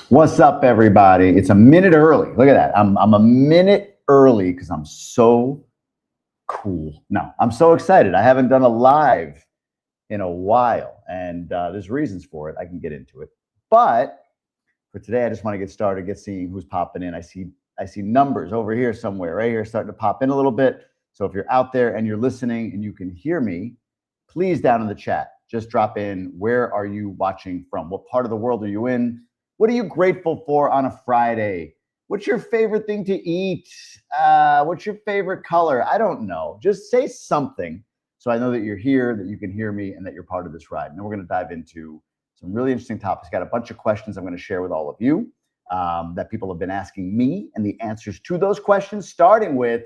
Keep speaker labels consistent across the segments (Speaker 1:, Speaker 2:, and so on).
Speaker 1: What's up, everybody? It's a minute early. Look at that. I'm a minute early because I'm so cool. No, I'm so excited. I haven't done a live in a while, and there's reasons for it. I can get into it. But for today, I just want to get started, get seeing who's popping in. I see numbers over here somewhere, right here, starting to pop in a little bit. So if you're out there and you're listening and you can hear me, please down in the chat, just drop in. Where are you watching from? What part of the world are you in? What are you grateful for on a Friday? What's your favorite thing to eat? What's your favorite color? I don't know. Just say something so I know that you're here, that you can hear me, and that you're part of this ride. And then we're going to dive into some really interesting topics. Got a bunch of questions I'm going to share with all of you that people have been asking me, and the answers to those questions, starting with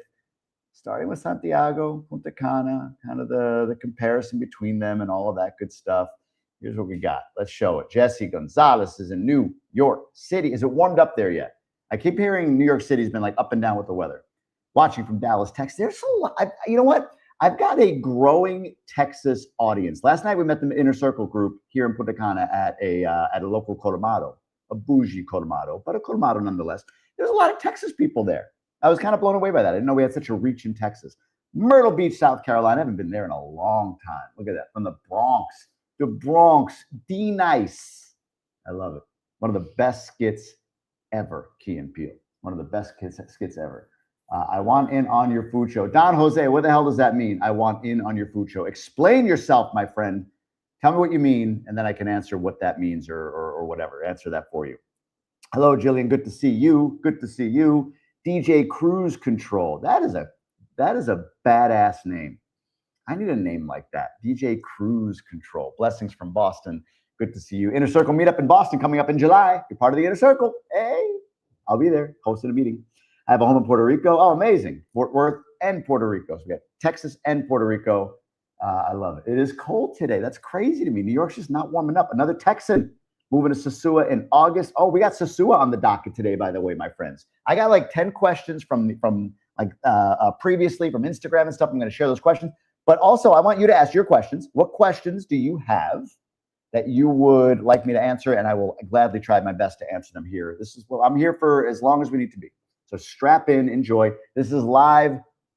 Speaker 1: Santiago, Punta Cana, kind of the comparison between them and all of that good stuff. Here's what we got. Let's show it. Jesse Gonzalez is in New York City. Is it warmed up there yet? I keep hearing New York City's been like up and down with the weather. Watching from Dallas, Texas. There's a lot. You know what? I've got a growing Texas audience. Last night we met the Inner Circle group here in Punta Cana at a local Colomado, a bougie Colomado, but a Colomado nonetheless. There's a lot of Texas people there. I was kind of blown away by that. I didn't know we had such a reach in Texas. Myrtle Beach, South Carolina. I haven't been there in a long time. Look at that. From the Bronx. The Bronx, D-Nice. I love it. One of the best skits ever, Key and Peele. One of the best skits ever. I want in on your food show. Don Jose, what the hell does that mean? I want in on your food show. Explain yourself, my friend. Tell me what you mean, and then I can answer what that means or whatever. Answer that for you. Hello, Jillian. Good to see you. Good to see you. DJ Cruise Control. That is a badass name. I need a name like that. DJ Cruise Control. Blessings from Boston. Good to see you. Inner Circle meetup in Boston coming up in July. You're part of the Inner Circle. Hey, I'll be there hosting a meeting. I have a home in Puerto Rico. Oh, amazing. Fort Worth and Puerto Rico. So we got Texas and Puerto Rico. I love it. It is cold today. That's crazy to me. New York's just not warming up. Another Texan moving to Sosúa in August. Oh, we got Sosúa on the docket today, by the way, my friends. I got like 10 questions from previously from Instagram and stuff. I'm going to share those questions. But also, I want you to ask your questions. What questions do you have that you would like me to answer? And I will gladly try my best to answer them here. I'm here for as long as we need to be. So strap in, enjoy. This is live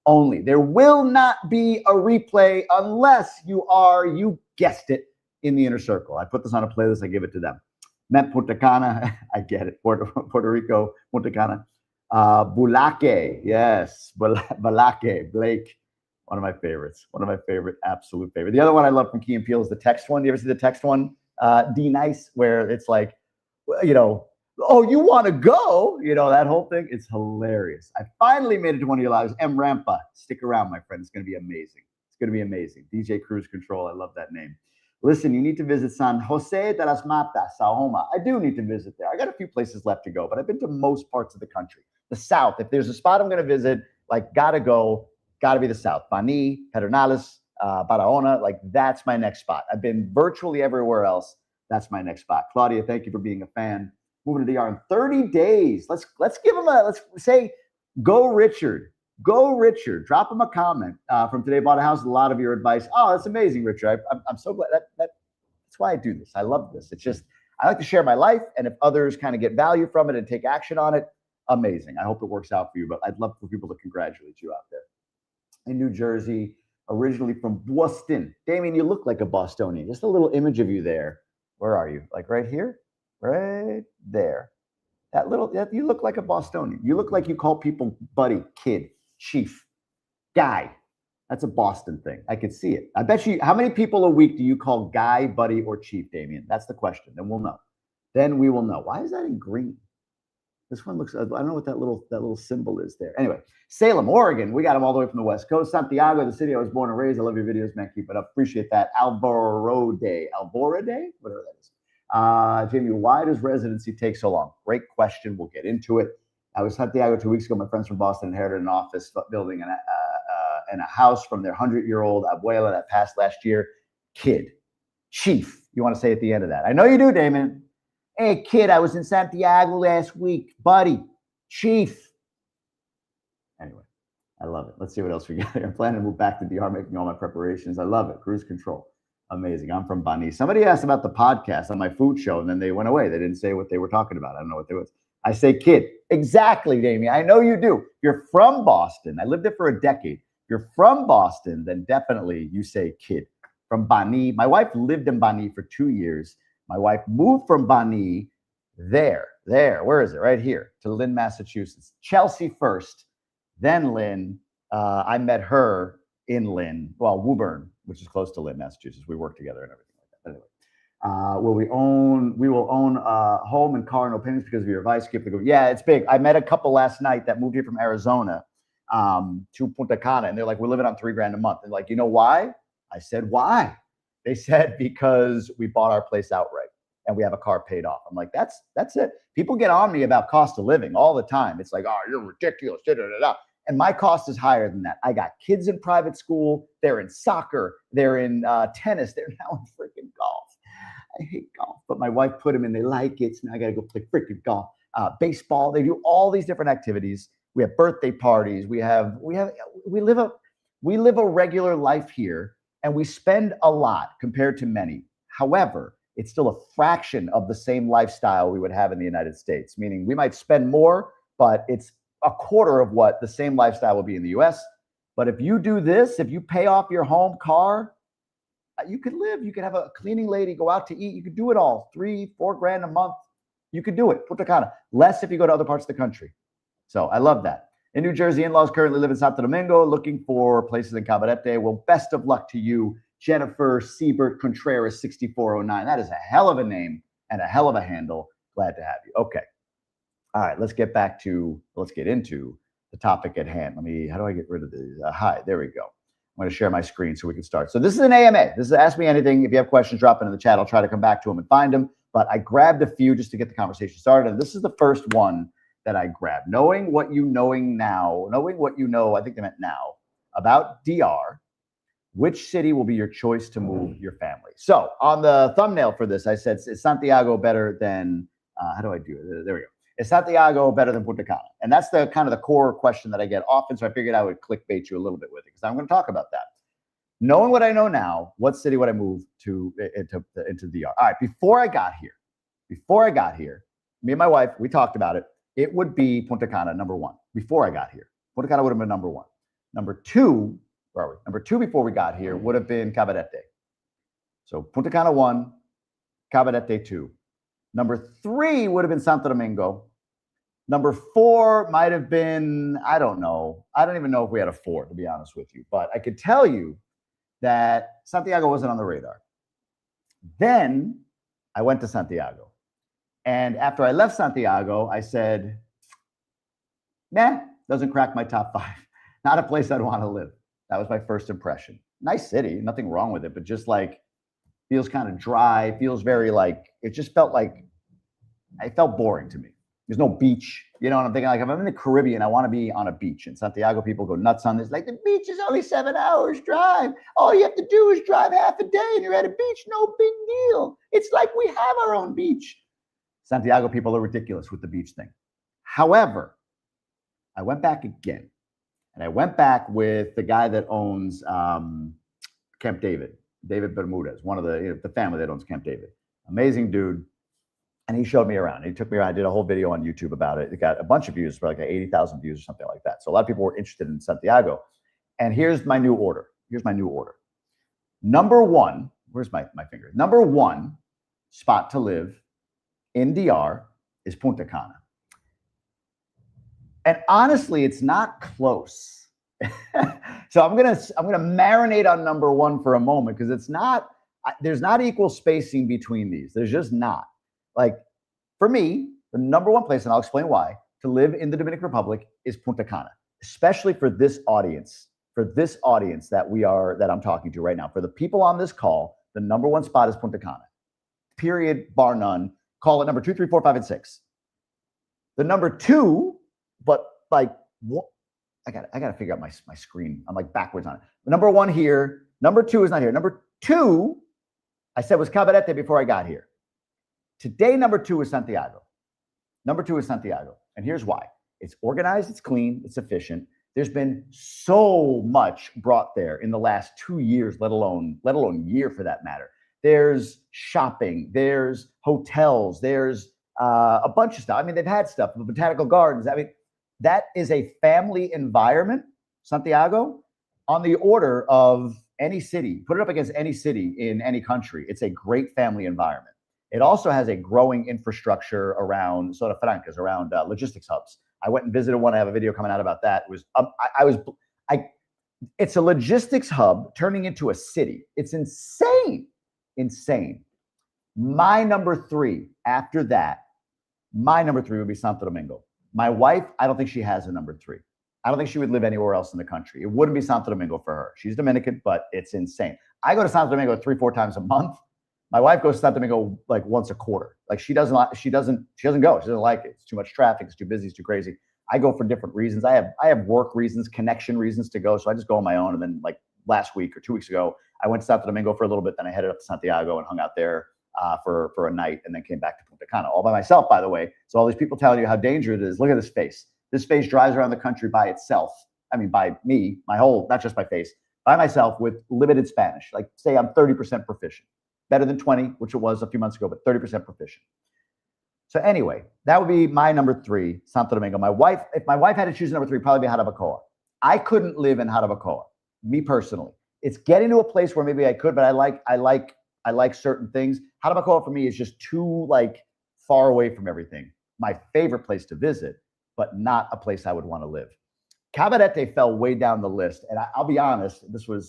Speaker 1: only. There will not be a replay unless you guessed it, in the Inner Circle. I put this on a playlist. I give it to them. Met Punta Cana. I get it. Puerto Rico, Punta Cana. Bulake. Yes. Bulake. Blake. One of my favorites. One of my favorite, absolute favorite. The other one I love from Key and Peele is the text one. You ever see the text one? D-Nice, where it's like, oh, you want to go? That whole thing. It's hilarious. I finally made it to one of your lives. M. Rampa. Stick around, my friend. It's going to be amazing. It's going to be amazing. DJ Cruise Control. I love that name. Listen, you need to visit San Jose de las Matas, Sahoma. I do need to visit there. I got a few places left to go, but I've been to most parts of the country. The South, if there's a spot I'm going to visit, gotta go. Got to be the South. Bani, Pedernales, Barahona, that's my next spot. I've been virtually everywhere else. That's my next spot. Claudia, thank you for being a fan. Moving to DR in 30 days. Let's give him let's say, go Richard. Go Richard. Drop him a comment from Today Bought a House. A lot of your advice. Oh, that's amazing, Richard. I'm so glad. That's why I do this. I love this. It's just, I like to share my life. And if others kind of get value from it and take action on it, amazing. I hope it works out for you. But I'd love for people to congratulate you out there. In New Jersey, originally from Boston. Damien, you look like a Bostonian. Just a little image of you there. Where are you? Right here? Right there. You look like a Bostonian. You look like you call people buddy, kid, chief, guy. That's a Boston thing. I could see it. I bet you, how many people a week do you call guy, buddy, or chief, Damien? That's the question. Then we'll know. Then we will know. Why is that in green? This one looks, I don't know what that little symbol is there. Anyway, Salem, Oregon. We got them all the way from the West Coast. Santiago, the city I was born and raised. I love your videos, man. Keep it up. Appreciate that. Alborode, whatever that is. Jamie, why does residency take so long? Great question. We'll get into it. I was Santiago 2 weeks ago. My friends from Boston inherited an office building and a house from their 100-year-old abuela that passed last year. Kid, chief. You want to say at the end of that? I know you do, Damon. Hey, kid, I was in Santiago last week. Buddy, chief. Anyway, I love it. Let's see what else we got here. I'm planning to move back to DR, making all my preparations. I love it. Cruise control. Amazing. I'm from Bani. Somebody asked about the podcast on my food show, and then they went away. They didn't say what they were talking about. I don't know what they was. I say kid. Exactly, Damien. I know you do. You're from Boston. I lived there for a decade. You're from Boston, then definitely you say kid. From Bani. My wife lived in Bani for 2 years. My wife moved from Bani there. Where is it? Right here to Lynn, Massachusetts. Chelsea first, then Lynn. I met her in Lynn, well, Woburn, which is close to Lynn, Massachusetts. We work together and everything like that. Anyway, we will own a home and car, no payments because of your advice. Yeah, it's big. I met a couple last night that moved here from Arizona to Punta Cana, and they're like, we're living on $3,000 a month. They're like, you know why? I said, why? They said, because we bought our place outright and we have a car paid off. I'm like, that's it. People get on me about cost of living all the time. It's like, oh, you're ridiculous. Da, da, da, da. And my cost is higher than that. I got kids in private school. They're in soccer. They're in tennis. They're now in freaking golf. I hate golf, but my wife put them in. They like it. So now I got to go play freaking golf. Baseball. They do all these different activities. We have birthday parties. We live a regular life here, and we spend a lot compared to many. However, it's still a fraction of the same lifestyle we would have in the United States, meaning we might spend more, but it's a quarter of what the same lifestyle will be in the US. But if you do this, if you pay off your home, car, you could live. You could have a cleaning lady, go out to eat. You could do it all. $3,000-4,000 a month. You could do it. Punta Cana. Less if you go to other parts of the country. So I love that. In New Jersey, in-laws currently live in Santo Domingo, looking for places in Cabarete. Well, best of luck to you, Jennifer Siebert Contreras 6409. That is a hell of a name and a hell of a handle. Glad to have you. Okay. All right, let's get into the topic at hand. How do I get rid of the, hi, there we go. I'm going to share my screen so we can start. So this is an AMA. This is Ask Me Anything. If you have questions, drop it in the chat. I'll try to come back to them and find them. But I grabbed a few just to get the conversation started. And this is the first one that I grabbed. Knowing what you know, I think they meant now, about DR, which city will be your choice to move your family? So on the thumbnail for this, I said, is Santiago better than, how do I do it? There we go. Is Santiago better than Punta Cana? And that's the kind of the core question that I get often. So I figured I would clickbait you a little bit with it because I'm going to talk about that. Knowing what I know now, what city would I move to into DR? All right, before I got here, me and my wife, we talked about it. It would be Punta Cana, number one. Before I got here, Punta Cana would have been number one. Number two, where are we? Number two before we got here would have been Cabarete. So Punta Cana 1, Cabarete 2. Number 3 would have been Santo Domingo. Number 4 might have been, I don't know. I don't even know if we had a 4, to be honest with you. But I could tell you that Santiago wasn't on the radar. Then I went to Santiago. And after I left Santiago, I said, nah, doesn't crack my top 5. Not a place I'd want to live. That was my first impression. Nice city, nothing wrong with it, but just like feels kind of dry, feels very like, it just felt like, it felt boring to me. There's no beach. You know what I'm thinking? Like if I'm in the Caribbean, I want to be on a beach. In Santiago, people go nuts on this. Like the beach is only 7 hours drive. All you have to do is drive half a day and you're at a beach. No big deal. It's like we have our own beach. Santiago people are ridiculous with the beach thing. However, I went back again. And I went back with the guy that owns Camp David Bermudez, one of the family that owns Camp David. Amazing dude. And he showed me around. He took me around. I did a whole video on YouTube about it. It got a bunch of views, for like 80,000 views or something like that. So a lot of people were interested in Santiago. And here's my new order. Number 1, where's my finger? Number 1 spot to live in DR is Punta Cana. And honestly, it's not close. So I'm gonna marinate on number 1 for a moment because it's not. There's not equal spacing between these. There's just not. Like for me, the number 1 place, and I'll explain why, to live in the Dominican Republic is Punta Cana, especially for this audience. For this audience that I'm talking to right now, for the people on this call, the number 1 spot is Punta Cana. Period, bar none. Call it number 2, 3, 4, 5, and 6. The number 2. But like, what? I got to figure out my screen. I'm like backwards on it. Number 1 here. Number 2 is not here. Number 2, I said was Cabarete before I got here. Today, number 2 is Santiago. Number 2 is Santiago. And here's why. It's organized, it's clean, it's efficient. There's been so much brought there in the last 2 years, let alone year for that matter. There's shopping, there's hotels, there's a bunch of stuff. I mean, they've had stuff, the botanical gardens. I mean, that is a family environment, Santiago, on the order of any city. Put it up against any city in any country. It's a great family environment. It also has a growing infrastructure around Zona Francas, around logistics hubs. I went and visited one. I have a video coming out about that. It was, it's a logistics hub turning into a city. It's insane, insane. My number three after that, my number three would be Santo Domingo. My wife, I don't think she has a number three. I don't think she would live anywhere else in the country. It wouldn't be Santo Domingo for her. She's Dominican, but it's insane. I go to Santo Domingo 3-4 times a month. My wife goes to Santo Domingo like once a quarter. Like she doesn't go. She doesn't like it. It's too much traffic. It's too busy. It's too crazy. I go for different reasons. I have work reasons, connection reasons to go. So I just go on my own. And then like last week or 2 weeks ago, I went to Santo Domingo for a little bit. Then I headed up to Santiago and hung out there for a night, and then came back to Punta Cana all by myself, by the way. So all these people telling you how dangerous it is. Look at this face. This face drives around the country by itself. I mean, by me, my whole, not just my face, by myself with limited Spanish. Like say I'm 30% proficient. Better than 20, which it was a few months ago, but 30% proficient. So anyway, that would be my number three, Santo Domingo. My wife, if my wife had to choose number three, probably be Jarabacoa. I couldn't live in Jarabacoa, me personally. It's getting to a place where maybe I could, but I like certain things. Jarabacoa for me is just too like far away from everything. My favorite place to visit, but not a place I would want to live. Cabarete fell way down the list. And I'll be honest, this was,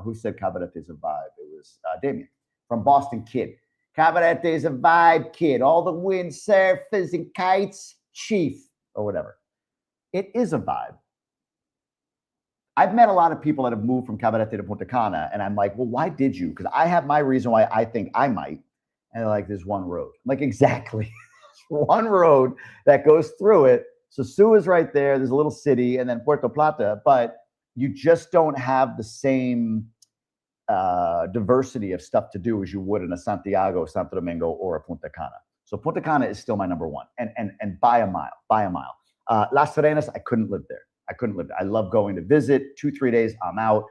Speaker 1: who said Cabarete is a vibe? It was Damien from Boston Kid. Cabarete is a vibe, kid. All the windsurfers and kites, chief, or whatever. It is a vibe. I've met a lot of people that have moved from Cabarete to Punta Cana, and I'm like, well, why did you? Because I have my reason why I think I might. And they're like, there's one road. I'm like, exactly. One road that goes through it. Sosúa is right there. There's a little city, and then Puerto Plata, but you just don't have the same diversity of stuff to do as you would in a Santiago, Santo Domingo, or a Punta Cana. So Punta Cana is still my number one, and by a mile. Las Serenas, I couldn't live there. I love going to visit. 2-3 days, I'm out.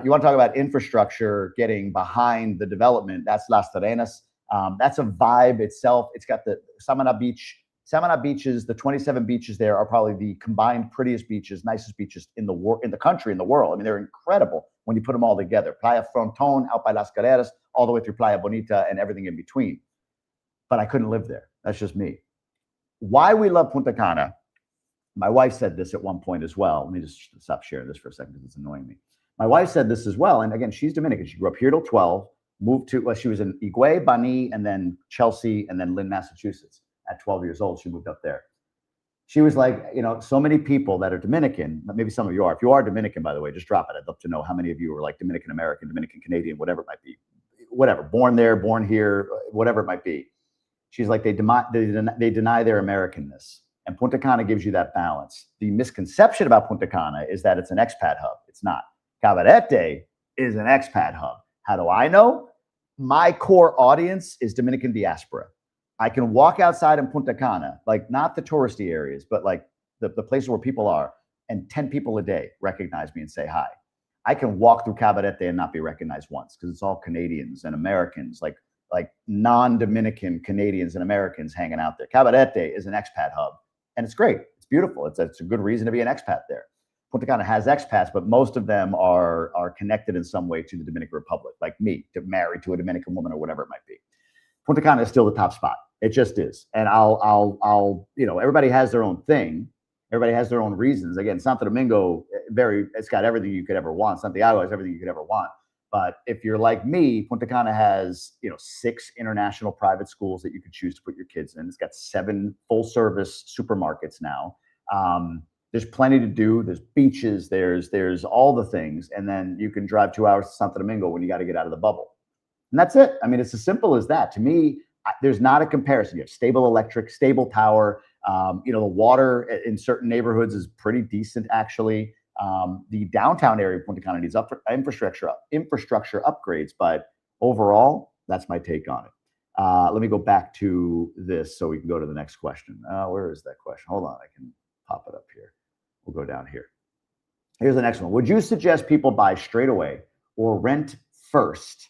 Speaker 1: You want to talk about infrastructure getting behind the development? That's Las Serenas. That's a vibe itself. It's got the Samana Beach. Samana beaches, the 27 beaches there are probably the combined prettiest beaches, nicest beaches in the country, in the world. I mean, they're incredible when you put them all together. Playa Frontón, out by Las Carreras, all the way through Playa Bonita and everything in between. But I couldn't live there. That's just me. Why we love Punta Cana, my wife said this at one point as well. Let me just stop sharing this for a second because it's annoying me. My wife said this as well. And again, she's Dominican. She grew up here till 12, moved to, she was in Higüey, Bani, and then Chelsea, and then Lynn, Massachusetts. At 12 years old, she moved up there. She was like, so many people that are Dominican, maybe some of you are. If you are Dominican, by the way, just drop it. I'd love to know how many of you are like Dominican American, Dominican Canadian, whatever it might be. Whatever, born there, born here, whatever it might be. She's like, they deny their Americanness. And Punta Cana gives you that balance. The misconception about Punta Cana is that it's an expat hub. It's not. Cabarete is an expat hub. How do I know? My core audience is Dominican diaspora. I can walk outside in Punta Cana, like not the touristy areas, but like the places where people are, and 10 people a day recognize me and say hi. I can walk through Cabarete and not be recognized once because it's all Canadians and Americans, like non-Dominican Canadians and Americans hanging out there. Cabarete is an expat hub, and it's great. It's beautiful. It's a good reason to be an expat there. Punta Cana has expats, but most of them are connected in some way to the Dominican Republic, like me, married to a Dominican woman or whatever it might be. Punta Cana is still the top spot. It just is. And I'll everybody has their own thing. Everybody has their own reasons. Again, Santo Domingo, it's got everything you could ever want. Santiago has everything you could ever want. But if you're like me, Punta Cana has, 6 international private schools that you could choose to put your kids in. It's got 7 full service supermarkets now. There's plenty to do. There's beaches. There's all the things. And then you can drive 2 hours to Santo Domingo when you got to get out of the bubble. And that's it. I mean, it's as simple as that. To me, there's not a comparison. You have stable electric, stable power. The water in certain neighborhoods is pretty decent, actually. The downtown area of Punta Cana needs infrastructure upgrades, but overall, that's my take on it. Let me go back to this so we can go to the next question. Where is that question? Hold on, I can pop it up here. We'll go down here. Here's the next one. Would you suggest people buy straight away or rent first?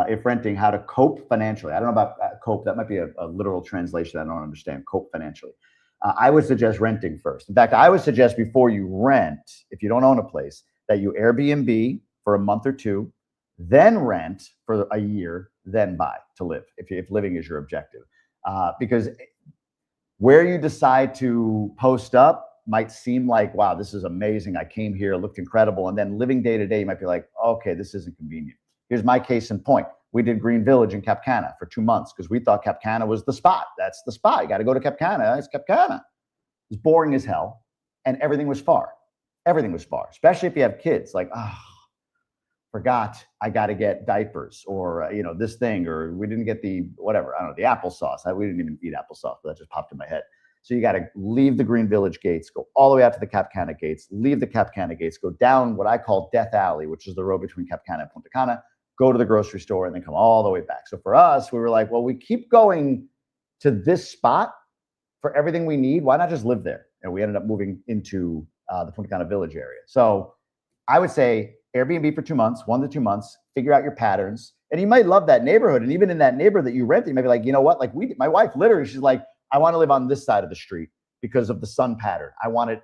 Speaker 1: If renting, how to cope financially. I don't know about cope. That might be a literal translation I don't understand. Cope financially. I would suggest renting first. In fact, I would suggest before you rent, if you don't own a place, that you Airbnb for a month or two, then rent for a year, then buy to live, if living is your objective. Because where you decide to post up might seem like, wow, this is amazing. I came here, it looked incredible. And then living day to day, you might be like, okay, this isn't convenient. Here's my case in point. We did Green Village in Cap Cana for 2 months because we thought Cap Cana was the spot. That's the spot. You got to go to Cap Cana. It's Cap Cana. It was boring as hell. And everything was far. Everything was far, especially if you have kids. Like, forgot I got to get diapers or, this thing, or we didn't get the whatever. I don't know, the applesauce. We didn't even eat applesauce, but that just popped in my head. So you got to leave the Green Village gates, go all the way out to the Cap Cana gates, leave the Cap Cana gates, go down what I call Death Alley, which is the road between Cap Cana and Punta Cana, go to the grocery store, and then come all the way back. So for us, we were like, well, we keep going to this spot for everything we need. Why not just live there? And we ended up moving into the Punta Cana Village area. So I would say Airbnb for 2 months, 1 to 2 months, figure out your patterns. And you might love that neighborhood. And even in that neighborhood that you rent, you might be like, you know what? Like my wife literally, she's like, I want to live on this side of the street because of the sun pattern. I want it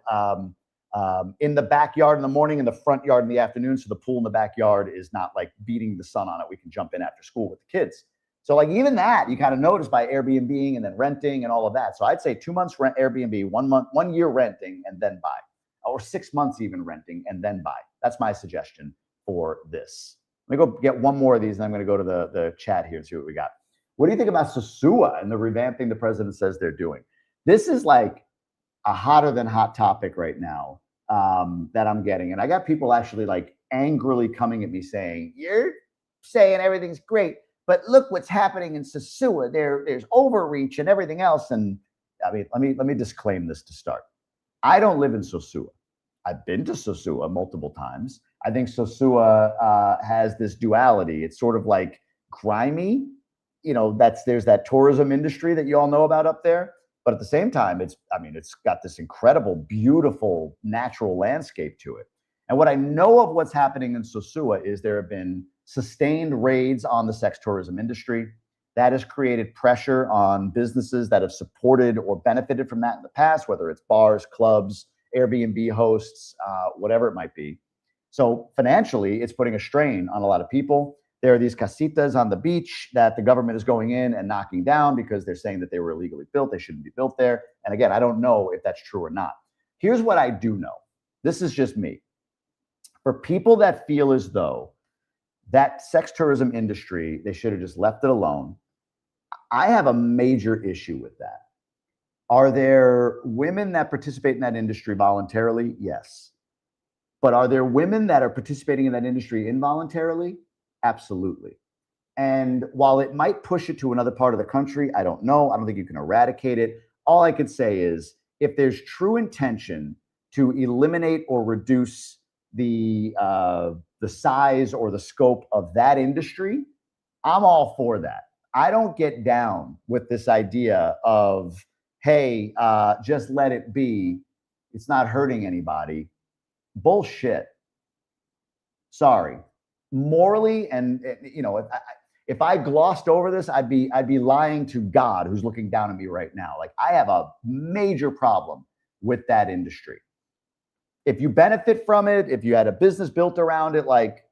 Speaker 1: in the backyard in the morning, in the front yard in the afternoon. So the pool in the backyard is not like beating the sun on it. We can jump in after school with the kids. So like even that you kind of notice by Airbnb and then renting and all of that. So I'd say 2 months rent Airbnb, 1 month, 1 year renting and then buy, or 6 months even renting and then buy. That's my suggestion for this. Let me go get one more of these and I'm going to go to the chat here and see what we got. What do you think about Sosúa and the revamping the president says they're doing? This is like a hotter than hot topic right now that I'm getting. And I got people actually like angrily coming at me saying, you're saying everything's great, but look what's happening in Sosúa. There's overreach and everything else. And I mean, let me disclaim this to start. I don't live in Sosúa. I've been to Sosúa multiple times. I think Sosúa has this duality. It's sort of like grimy. There's that tourism industry that you all know about up there. But at the same time, it's got this incredible, beautiful natural landscape to it. And what I know of what's happening in Sosúa is there have been sustained raids on the sex tourism industry. That has created pressure on businesses that have supported or benefited from that in the past, whether it's bars, clubs, Airbnb hosts, whatever it might be. So financially, it's putting a strain on a lot of people. There are these casitas on the beach that the government is going in and knocking down because they're saying that they were illegally built. They shouldn't be built there. And again, I don't know if that's true or not. Here's what I do know. This is just me. For people that feel as though that sex tourism industry, they should have just left it alone, I have a major issue with that. Are there women that participate in that industry voluntarily? Yes. But are there women that are participating in that industry involuntarily? Absolutely. And while it might push it to another part of the country, I don't know. I don't think you can eradicate it. All I could say is if there's true intention to eliminate or reduce the size or the scope of that industry, I'm all for that. I don't get down with this idea of, hey, just let it be. It's not hurting anybody. Bullshit. Sorry. Morally, and if I glossed over this, I'd be lying to God who's looking down at me right now. Like I have a major problem with that industry. If you benefit from it, if you had a business built around it, like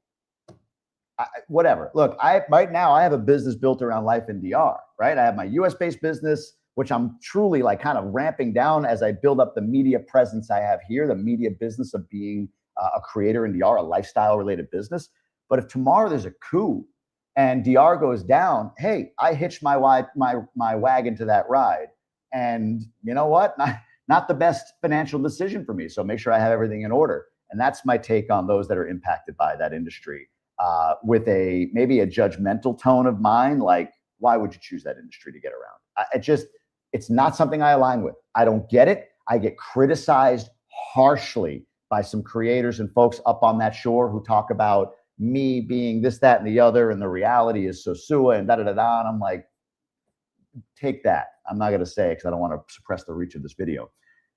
Speaker 1: whatever. Look, right now I have a business built around life in DR, right? I have my US based business, which I'm truly like kind of ramping down as I build up the media presence I have here, the media business of being a creator in DR, a lifestyle related business. But if tomorrow there's a coup and DR goes down, hey, I hitched my wagon to that ride. And you know what? Not the best financial decision for me. So make sure I have everything in order. And that's my take on those that are impacted by that industry with maybe a judgmental tone of mind. Like, why would you choose that industry to get around? It's not something I align with. I don't get it. I get criticized harshly by some creators and folks up on that shore who talk about me being this, that, and the other, and the reality is Sosúa and da-da-da-da. And I'm like, take that. I'm not going to say it because I don't want to suppress the reach of this video.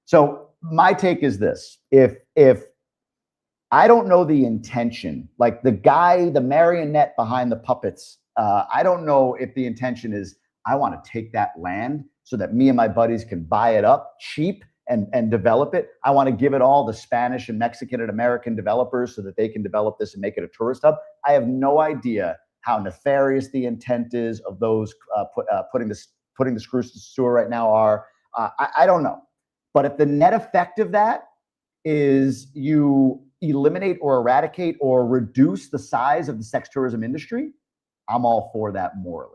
Speaker 1: So my take is this. If I don't know the intention. Like the guy, the marionette behind the puppets, I don't know if the intention is, I want to take that land so that me and my buddies can buy it up cheap and develop it. I want to give it all to Spanish and Mexican and American developers so that they can develop this and make it a tourist hub. I have no idea how nefarious the intent is of those putting the screws to Sosúa right now are. I don't know. But if the net effect of that is you eliminate or eradicate or reduce the size of the sex tourism industry, I'm all for that morally.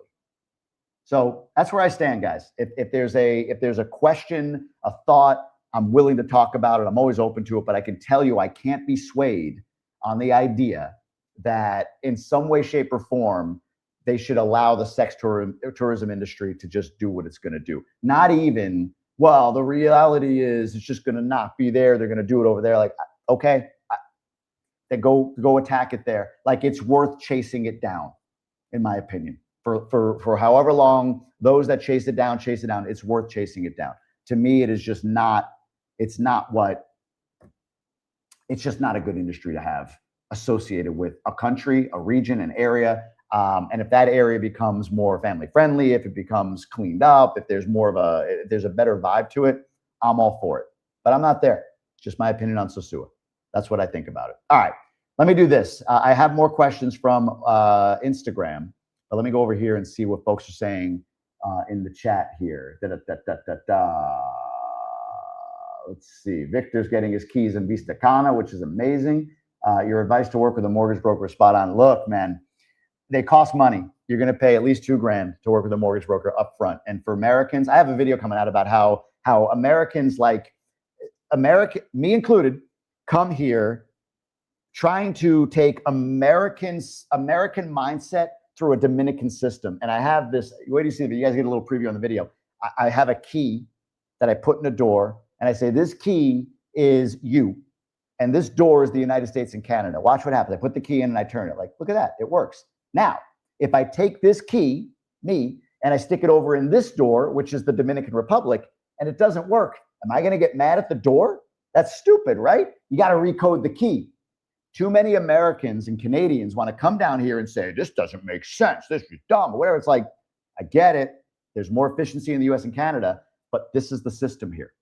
Speaker 1: So that's where I stand, guys. If there's a question, a thought, I'm willing to talk about it. I'm always open to it, but I can tell you I can't be swayed on the idea that in some way, shape, or form, they should allow the sex tourism industry to just do what it's going to do. Not even, well, the reality is it's just going to not be there. They're going to do it over there. Like, okay, then go attack it there. Like, it's worth chasing it down, in my opinion. For however long those that chase it down, it's worth chasing it down. To me, it is just not, it's just not a good industry to have associated with a country, a region, an area. And if that area becomes more family friendly, if it becomes cleaned up, if there's a better vibe to it, I'm all for it. But I'm not there. It's just my opinion on Sosúa. That's what I think about it. All right, let me do this. I have more questions from Instagram. But let me go over here and see what folks are saying in the chat here. Let's see. Victor's getting his keys in Vista Cana, which is amazing. Your advice to work with a mortgage broker is spot on. Look, man, they cost money. You're going to pay at least $2,000 to work with a mortgage broker up front. And for Americans, I have a video coming out about how Americans, like me included, come here trying to take American mindset through a Dominican system. And I have this, wait till you see it, you guys get a little preview on the video. I have a key that I put in a door, and I say, this key is you, and this door is the United States and Canada. Watch what happens. I put the key in and I turn it. Like, look at that, it works. Now, if I take this key, me, and I stick it over in this door, which is the Dominican Republic, and it doesn't work, am I gonna get mad at the door? That's stupid, right? You gotta recode the key. Too many Americans and Canadians want to come down here and say, this doesn't make sense, this is dumb, or whatever. It's like, I get it. There's more efficiency in the US and Canada, but this is the system here.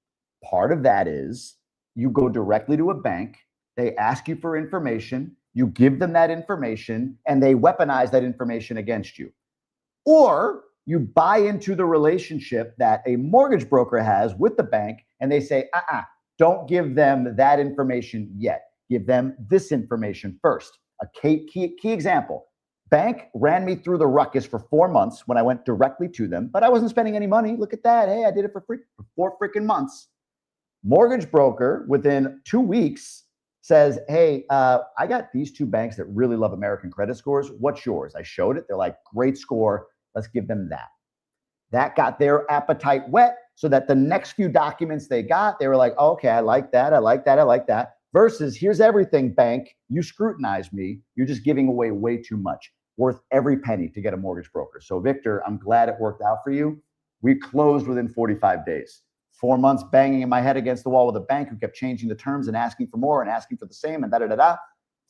Speaker 1: Part of that is you go directly to a bank, they ask you for information, you give them that information, and they weaponize that information against you. Or you buy into the relationship that a mortgage broker has with the bank, and they say, don't give them that information yet. Give them this information first. A key example. Bank ran me through the ruckus for 4 months when I went directly to them, but I wasn't spending any money. Look at that. Hey, I did it for free for 4 freaking months. Mortgage broker within 2 weeks says, hey, I got these 2 banks that really love American credit scores. What's yours? I showed it. They're like, great score. Let's give them that. That got their appetite wet so that the next few documents they got, they were like, oh, okay, I like that. I like that. I like that. Versus, here's everything, bank. You scrutinize me. You're just giving away way too much. Worth every penny to get a mortgage broker. So, Victor, I'm glad it worked out for you. We closed within 45 days. 4 months banging in my head against the wall with a bank who kept changing the terms and asking for more and asking for the same and da-da-da-da.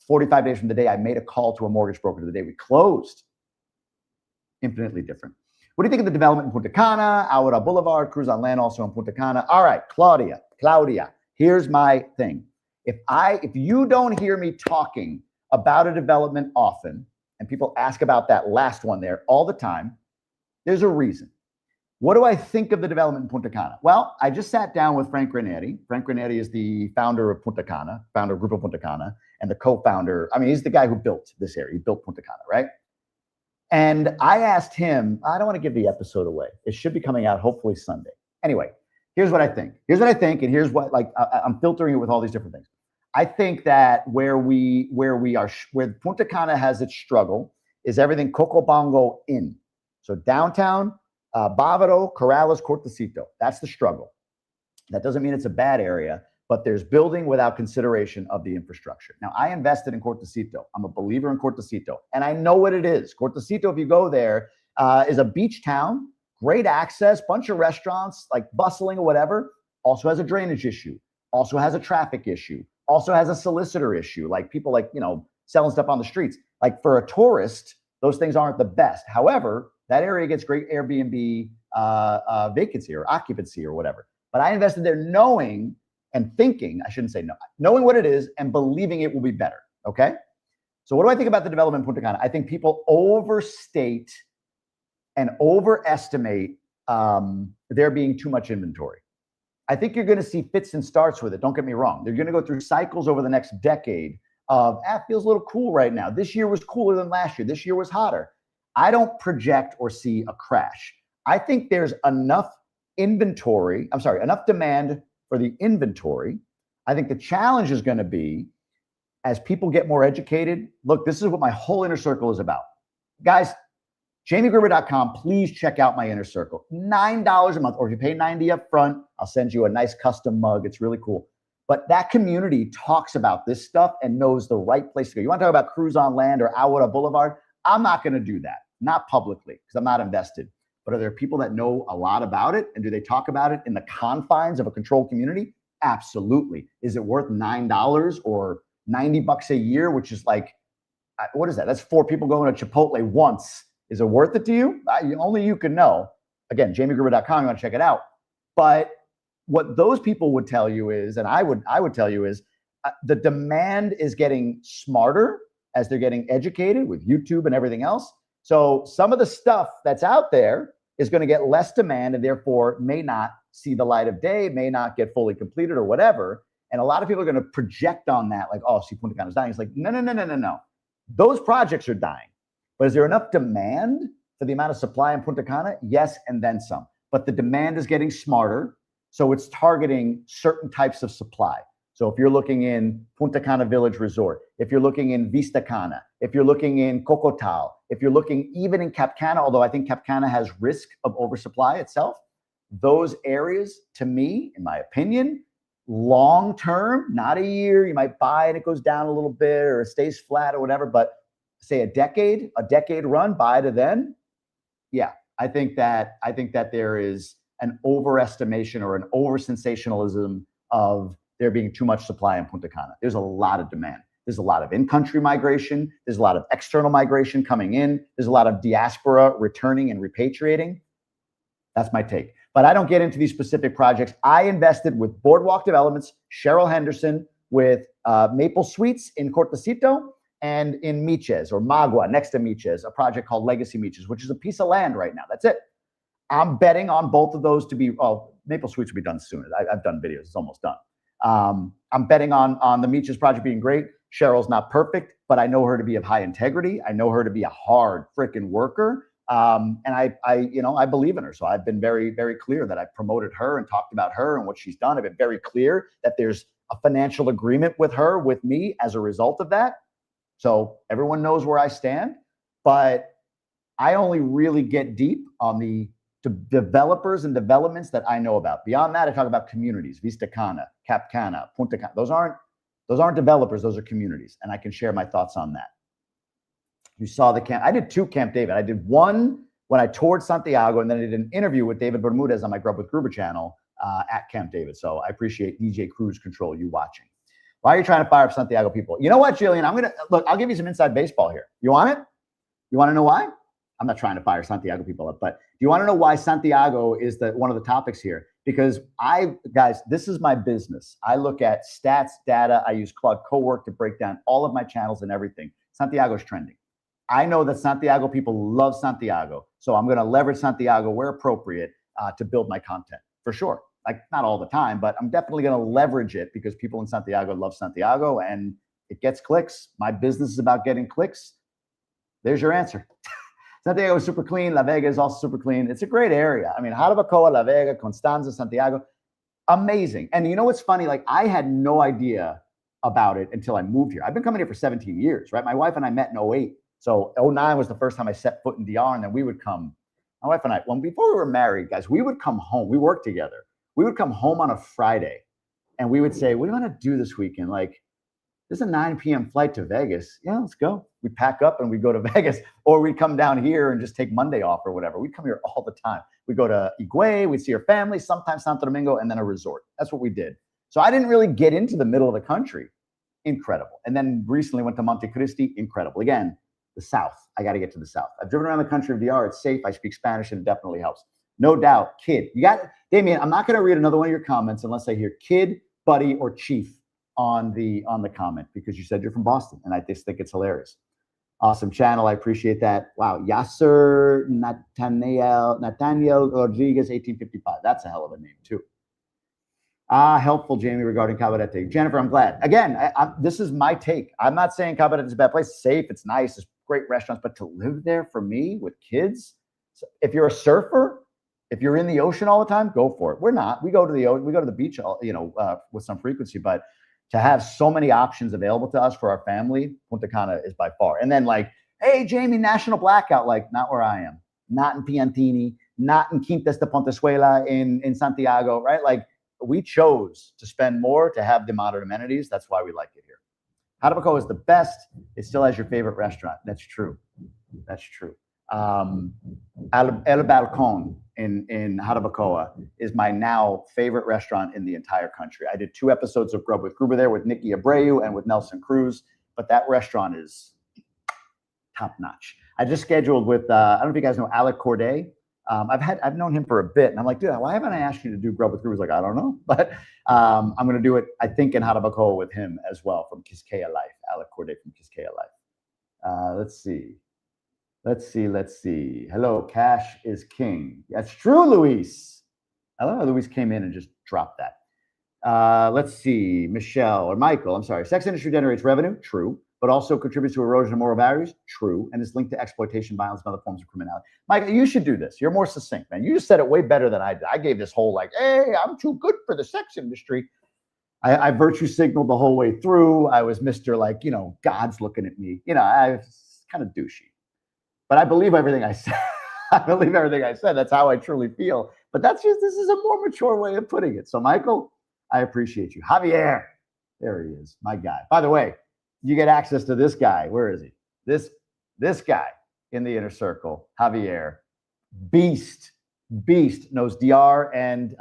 Speaker 1: 45 days from the day I made a call to a mortgage broker to the day we closed. Infinitely different. What do you think of the development in Punta Cana, Aura Boulevard, cruise on land also in Punta Cana? All right, Claudia, here's my thing. If you don't hear me talking about a development often, and people ask about that last one there all the time, there's a reason. What do I think of the development in Punta Cana? Well, I just sat down with Frank Rainieri. Frank Rainieri is the founder of Punta Cana, founder of Gruber Punta Cana, and the co-founder. I mean, he's the guy who built this area. He built Punta Cana, right? And I asked him, I don't want to give the episode away. It should be coming out hopefully Sunday. Anyway, here's what I think. And here's what, like, I'm filtering it with all these different things. I think that where Punta Cana has its struggle is everything Cocobongo in. So downtown, Bávaro, Corrales, Cortecito. That's the struggle. That doesn't mean it's a bad area, but there's building without consideration of the infrastructure. Now, I invested in Cortecito. I'm a believer in Cortecito, and I know what it is. Cortecito, if you go there, is a beach town, great access, bunch of restaurants, like bustling or whatever. Also has a drainage issue. Also has a traffic issue. also has a solicitor issue, like people like, selling stuff on the streets. Like for a tourist, those things aren't the best. However, that area gets great Airbnb vacancy or occupancy or whatever. But I invested there knowing and thinking, I shouldn't say no, knowing what it is and believing it will be better, okay? So what do I think about the development in Punta Cana? I think people overstate and overestimate there being too much inventory. I think you're going to see fits and starts with it. Don't get me wrong. They're going to go through cycles over the next decade of, it feels a little cool right now. This year was cooler than last year. This year was hotter. I don't project or see a crash. I think there's enough enough demand for the inventory. I think the challenge is going to be as people get more educated. Look, this is what my whole inner circle is about. Guys, JamieGruber.com, please check out my inner circle. $9 a month, or if you pay $90 up front, I'll send you a nice custom mug. It's really cool. But that community talks about this stuff and knows the right place to go. You want to talk about cruise on land or Aguada Boulevard? I'm not going to do that, not publicly, because I'm not invested. But are there people that know a lot about it? And do they talk about it in the confines of a controlled community? Absolutely. Is it worth $9 or $90 a year, which is like, what is that? That's 4 people going to Chipotle once. Is it worth it to you? Only you can know. Again, JamieGruber.com, you want to check it out. But what those people would tell you is, and I would tell you is, the demand is getting smarter as they're getting educated with YouTube and everything else. So some of the stuff that's out there is going to get less demand and therefore may not see the light of day, may not get fully completed or whatever. And a lot of people are going to project on that, like, oh, see, Punta Cana's dying. It's like, no. Those projects are dying. But is there enough demand for the amount of supply in Punta Cana? Yes, and then some. But the demand is getting smarter, so it's targeting certain types of supply. So if you're looking in Punta Cana Village Resort, if you're looking in Vista Cana, if you're looking in Cocotal, if you're looking even in Cap Cana, although I think Cap Cana has risk of oversupply itself, those areas, to me, in my opinion, long term, not a year, you might buy and it goes down a little bit or it stays flat or whatever, but say a decade run, buy to then. Yeah, I think that there is an overestimation or an over sensationalism of there being too much supply in Punta Cana. There's a lot of demand. There's a lot of in-country migration. There's a lot of external migration coming in. There's a lot of diaspora returning and repatriating. That's my take. But I don't get into these specific projects. I invested with Boardwalk Developments, Cheryl Henderson, with Maple Suites in Cortecito, and in Miches or Magua, next to Miches, a project called Legacy Miches, which is a piece of land right now. That's it. I'm betting on both of those to be, Maple Suites will be done soon. I've done videos. It's almost done. I'm betting on the Miches project being great. Cheryl's not perfect, but I know her to be of high integrity. I know her to be a hard freaking worker. And I believe in her. So I've been very, very clear that I promoted her and talked about her and what she's done. I've been very clear that there's a financial agreement with her, with me as a result of that. So everyone knows where I stand, but I only really get deep on the developers and developments that I know about. Beyond that, I talk about communities, Vista Cana, Cap Cana, Punta Cana. Those aren't developers, those are communities. And I can share my thoughts on that. You saw the camp. I did 2 Camp David. I did one when I toured Santiago, and then I did an interview with David Bermudez on my Grub with Gruber channel at Camp David. So I appreciate DJ Cruise Control, you watching. Why are you trying to fire up Santiago people? You know what, Jillian? I'll give you some inside baseball here. You want it? You want to know why? I'm not trying to fire Santiago people up, but do you want to know why Santiago is one of the topics here? Because guys, this is my business. I look at stats, data. I use Claude Cowork to break down all of my channels and everything. Santiago's trending. I know that Santiago people love Santiago, so I'm going to leverage Santiago where appropriate to build my content, for sure. Like, not all the time, but I'm definitely going to leverage it because people in Santiago love Santiago and it gets clicks. My business is about getting clicks. There's your answer. Santiago is super clean. La Vega is also super clean. It's a great area. I mean, Jarabacoa, La Vega, Constanza, Santiago, amazing. And you know what's funny? Like, I had no idea about it until I moved here. I've been coming here for 17 years, right? My wife and I met in 08. So 09 was the first time I set foot in DR, and then we would come, my wife and I, before we were married, guys, we would come home. We worked together. We would come home on a Friday and we would say, what do you want to do this weekend? Like, there's a 9 p.m. flight to Vegas. Yeah, let's go. We pack up and we go to Vegas, or we'd come down here and just take Monday off or whatever. We'd come here all the time. We'd go to Higüey, we'd see our family, sometimes Santo Domingo, and then a resort. That's what we did. So I didn't really get into the middle of the country. incredible. And then recently went to Monte Cristi, incredible. Again, the South. I got to get to the South. I've driven around the country of DR. It's safe. I speak Spanish, and it definitely helps. No doubt, kid. You got Damien. I'm not going to read another one of your comments unless I hear kid, buddy, or chief on the comment, because you said you're from Boston, and I just think it's hilarious. Awesome channel. I appreciate that. Wow. Yasser Nathaniel Rodriguez, 1855. That's a hell of a name too. Helpful, Jamie, regarding Cabarete. Jennifer, I'm glad. Again, this is my take. I'm not saying Cabarete is a bad place. It's safe. It's nice. It's great restaurants. But to live there for me with kids, if you're a surfer, if you're in the ocean all the time, go for it. We're not. We go to the beach, with some frequency. But to have so many options available to us for our family, Punta Cana is by far. And then like, hey, Jamie, national blackout. Like, not where I am. Not in Piantini. Not in Quintas de Pontezuela in Santiago, right? Like, we chose to spend more to have the modern amenities. That's why we like it here. Jarabacoa is the best. It still has your favorite restaurant. That's true. That's true. El Balcón in Jarabacoa is my now favorite restaurant in the entire country. I did 2 episodes of Grub with Gruber there with Nikki Abreu and with Nelson Cruz, but that restaurant is top notch. I just scheduled with, I don't know if you guys know Alec Corday. I've known him for a bit, and I'm like, dude, why haven't I asked you to do Grub with Gruber? He's like, I don't know, but I'm going to do it, I think, in Jarabacoa with him as well from Quisqueya Life, Alec Corday from Quisqueya Life. Let's see. Hello, cash is king. That's true, Luis. I love how Luis came in and just dropped that. Let's see, Michael, I'm sorry. Sex industry generates revenue, true, but also contributes to erosion of moral values, true, and is linked to exploitation, violence, and other forms of criminality. Michael, you should do this. You're more succinct, man. You just said it way better than I did. I gave this whole like, hey, I'm too good for the sex industry. I virtue signaled the whole way through. I was Mr. like, God's looking at me. I was kind of douchey. But I believe everything I said. I believe everything I said. That's how I truly feel. But this is a more mature way of putting it. So, Michael, I appreciate you. Javier, there he is, my guy. By the way, you get access to this guy. Where is he? This guy in the inner circle, Javier, beast, knows DR and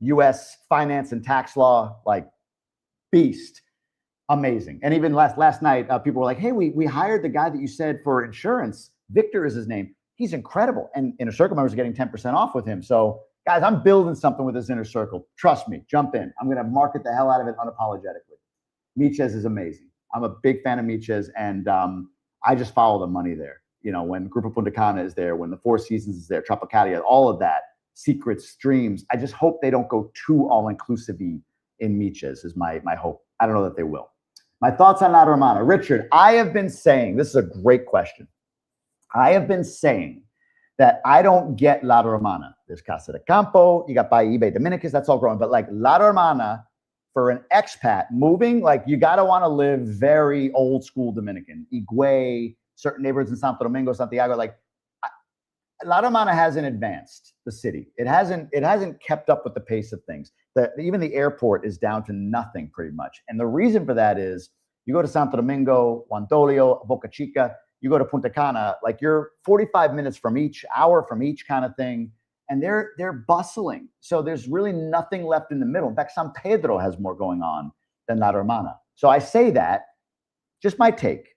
Speaker 1: U.S. finance and tax law, like beast. Amazing. And even last night, people were like, hey, we hired the guy that you said for insurance. Victor is his name. He's incredible. And Inner Circle members are getting 10% off with him. So, guys, I'm building something with this Inner Circle. Trust me. Jump in. I'm going to market the hell out of it unapologetically. Miches is amazing. I'm a big fan of Miches, and I just follow the money there. When Grupo Punta Cana is there, when the Four Seasons is there, Tropicalia, all of that, Secrets, Dreams. I just hope they don't go too all-inclusive-y in Miches is my hope. I don't know that they will. My thoughts on La Romana. Richard, I have been saying, this is a great question. I have been saying that I don't get La Romana. There's Casa de Campo, you got eBay Dominicus, that's all growing. But like La Romana, for an expat moving, like you got to want to live very old school Dominican. Higüey, certain neighborhoods in Santo Domingo, Santiago, like La Romana hasn't advanced the city. It hasn't kept up with the pace of things. Even the airport is down to nothing pretty much. And the reason for that is you go to Santo Domingo, Huantolio, Boca Chica, you go to Punta Cana, like you're 45 minutes from each, hour from each kind of thing. And they're bustling. So there's really nothing left in the middle. In fact, San Pedro has more going on than La Romana. So I say that, just my take.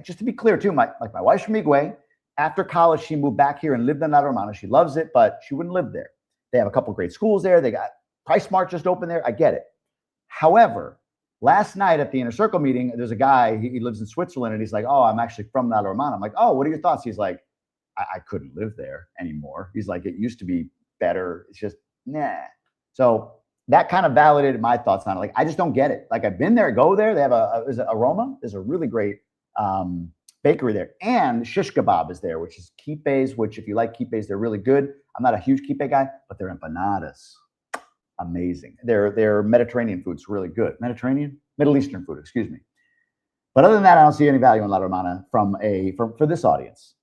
Speaker 1: Just to be clear too, my wife's from Higüey. After college, she moved back here and lived in La Romana. She loves it, but she wouldn't live there. They have a couple great schools there. They got PriceSmart just opened there. I get it. However, last night at the Inner Circle meeting, there's a guy, he lives in Switzerland, and he's like, oh, I'm actually from La Romana. I'm like, oh, what are your thoughts? He's like, I couldn't live there anymore. He's like, it used to be better. It's just, nah. So that kind of validated my thoughts on it. Like, I just don't get it. Like, I've been there, go there. They have is it Aroma? There's a really great bakery there. And shish kebab is there, which is kipes, which if you like kipes, they're really good. I'm not a huge kipe guy, but their empanadas, amazing. Their Mediterranean food's really good. Middle Eastern food, excuse me. But other than that, I don't see any value in La Romana for this audience,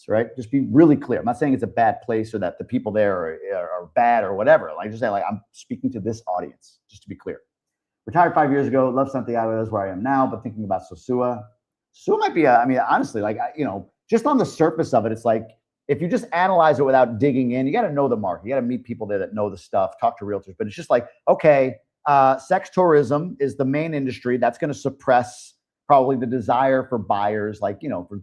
Speaker 1: right? Just be really clear. I'm not saying it's a bad place or that the people there are bad or whatever. Like, just say, like, I'm speaking to this audience, just to be clear. Retired 5 years ago, love Santiago, that's where I am now, but thinking about Sosúa. Sosúa might be honestly, like, just on the surface of it, it's like, if you just analyze it without digging in, you got to know the market. You got to meet people there that know the stuff, talk to realtors. But it's just like, okay, sex tourism is the main industry. That's going to suppress probably the desire for buyers, like, for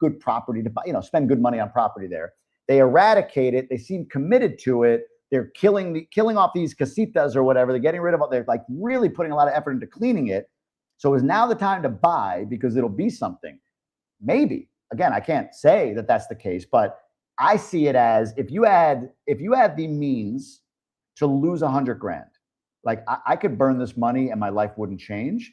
Speaker 1: good property to buy, spend good money on property there. They eradicate it. They seem committed to it. They're killing off these casitas or whatever. They're getting rid of it. They're like really putting a lot of effort into cleaning it. So is now the time to buy because it'll be something? Maybe. Again, I can't say that that's the case, but I see it as if you had the means to lose 100 grand, like I could burn this money and my life wouldn't change.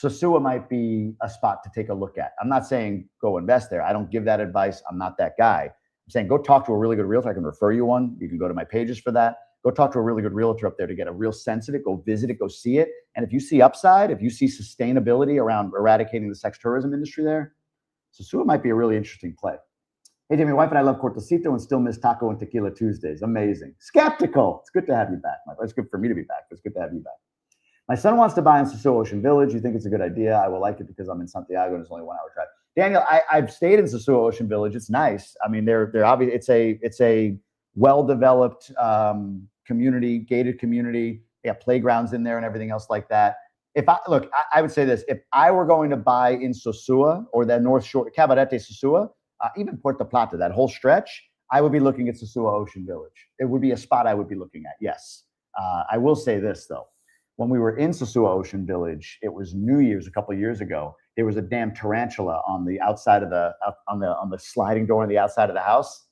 Speaker 1: Sosúa might be a spot to take a look at. I'm not saying go invest there. I don't give that advice. I'm not that guy. I'm saying go talk to a really good realtor. I can refer you one. You can go to my pages for that. Go talk to a really good realtor up there to get a real sense of it. Go visit it. Go see it. And if you see upside, if you see sustainability around eradicating the sex tourism industry there, Sosúa might be a really interesting play. Hey, Jamie, my wife and I love Cortocito and still miss Taco and Tequila Tuesdays. Amazing. Skeptical. It's good to have you back, Mike. It's good for me to be back, but it's good to have you back. My son wants to buy in Sosúa Ocean Village. You think it's a good idea? I will like it because I'm in Santiago and it's only 1 hour drive. Daniel, I've stayed in Sosúa Ocean Village. It's nice. I mean, they're obvious. It's a well-developed community, gated community. They have playgrounds in there and everything else like that. I would say this: if I were going to buy in Sosúa or that North Shore, Cabarete, Sosúa, even Puerto Plata, that whole stretch, I would be looking at Sosúa Ocean Village. It would be a spot I would be looking at. Yes, I will say this though: when we were in Sosúa Ocean Village, it was New Year's a couple of years ago. There was a damn tarantula on the outside of on the sliding door on the outside of the house.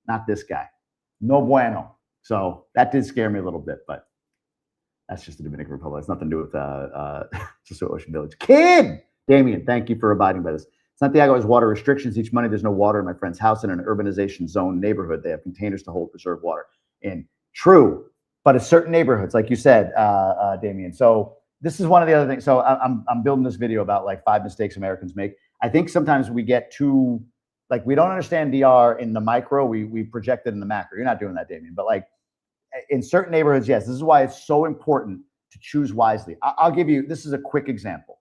Speaker 1: Not this guy. No bueno. So that did scare me a little bit, but that's just the Dominican Republic. It's nothing to do with Sosúa Ocean Village. Kid! Damien, thank you for abiding by this. Santiago has water restrictions. Each Monday, there's no water in my friend's house in an urbanization zone neighborhood. They have containers to hold preserved water in. True, but it's certain neighborhoods, like you said, Damien. So this is one of the other things. So I'm building this video about like 5 mistakes Americans make. I think sometimes we get too, like, we don't understand DR in the micro. We project it in the macro. You're not doing that, Damien. But like in certain neighborhoods, yes, this is why it's so important to choose wisely. I'll give you, this is a quick example.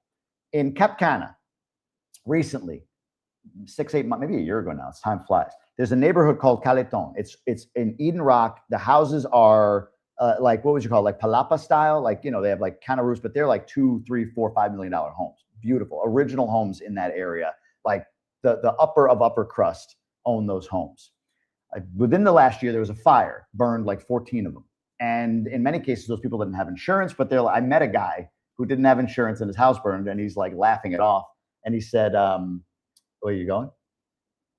Speaker 1: In Cana, recently, 6-8 months, maybe a year ago now, time flies. There's a neighborhood called Caleton. It's in Eden Rock. The houses are like, what would you call it? Like palapa style, like, they have like Cana roofs, but they're like $2, $3, $4, $5 million homes. Beautiful, original homes in that area. Like the upper crust own those homes. Within the last year, there was a fire, burned like 14 of them. And in many cases, those people didn't have insurance, but I met a guy who didn't have insurance and his house burned, and he's like laughing it off. And he said, where are you going?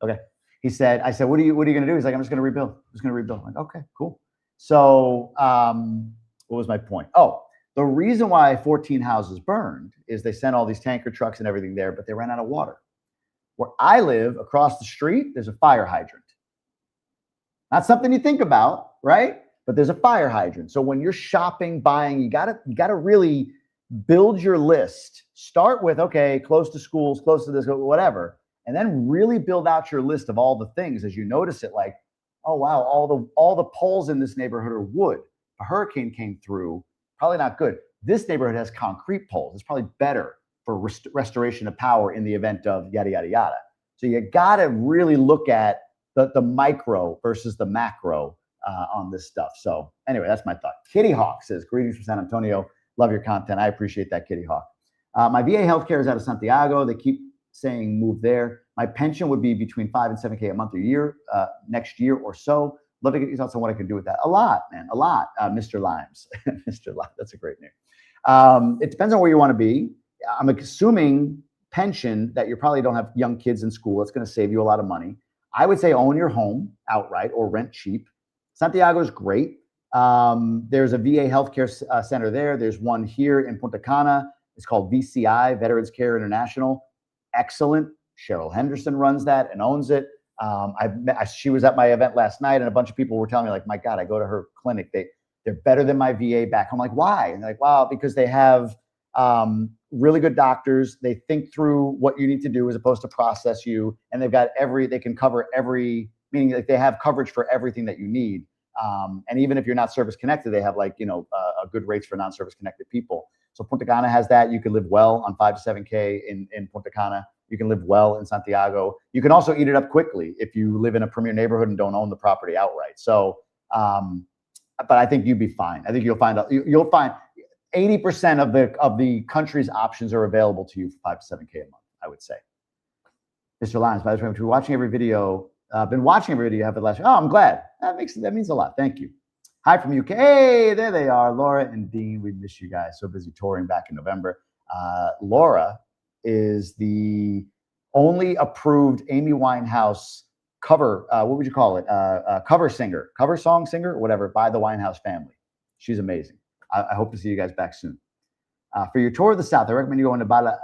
Speaker 1: Okay. I said, what are you going to do? He's like, I'm just going to rebuild. I'm like, okay, cool. So what was my point? Oh, the reason why 14 houses burned is they sent all these tanker trucks and everything there, but they ran out of water. Where I live across the street, there's a fire hydrant. Not something you think about, right? But there's a fire hydrant. So when you're shopping, buying, you gotta really build your list. Start with, okay, close to schools, close to this, whatever, and then really build out your list of all the things as you notice it. Like, oh wow, all the poles in this neighborhood are wood. A hurricane came through, probably not good. This neighborhood has concrete poles. It's probably better for restoration of power in the event of yada yada yada. So you gotta really look at the micro versus the macro on this stuff. So anyway, that's my thought. Kitty Hawk says, greetings from San Antonio. Love your content. I appreciate that, Kitty Hawk. My VA healthcare is out of Santiago. They keep saying move there. My pension would be between 5 and 7K a month or year, next year or so. Love to get your thoughts on what I can do with that. A lot, man, a lot. Mr. Limes. Mr. Limes, that's a great name. It depends on where you want to be. I'm assuming pension that you probably don't have young kids in school. It's going to save you a lot of money. I would say own your home outright or rent cheap. Santiago is great. There's a VA healthcare center there. There's one here in Punta Cana. It's called VCI, Veterans Care International. Excellent. Cheryl Henderson runs that and owns it. She was at my event last night, and a bunch of people were telling me, like, my God, I go to her clinic. They're better than my VA back. I'm like, why? And they're like, wow, because they have really good doctors. They think through what you need to do as opposed to process you. And they've got they can cover every, meaning like they have coverage for everything that you need. And even if you're not service connected, they have like, a good rates for non-service connected people. So Punta Cana has that. You can live well on 5 to 7K in Punta Cana. You can live well in Santiago. You can also eat it up quickly if you live in a premier neighborhood and don't own the property outright. So, but I think you'd be fine. I think you'll find 80% of the country's options are available to you for 5 to 7K a month, I would say. Mr. Lyons, by the way, if you're watching every video, been watching every video you have for the last. Oh, I'm glad. That means a lot. Thank you. Hi from UK. Hey, there they are, Laura and Dean. We miss you guys. So busy touring back in November. Laura is the only approved Amy Winehouse cover. What would you call it? Cover singer, cover song singer, whatever, by the Winehouse family. She's amazing. I hope to see you guys back soon. For your tour of the South, I recommend you going to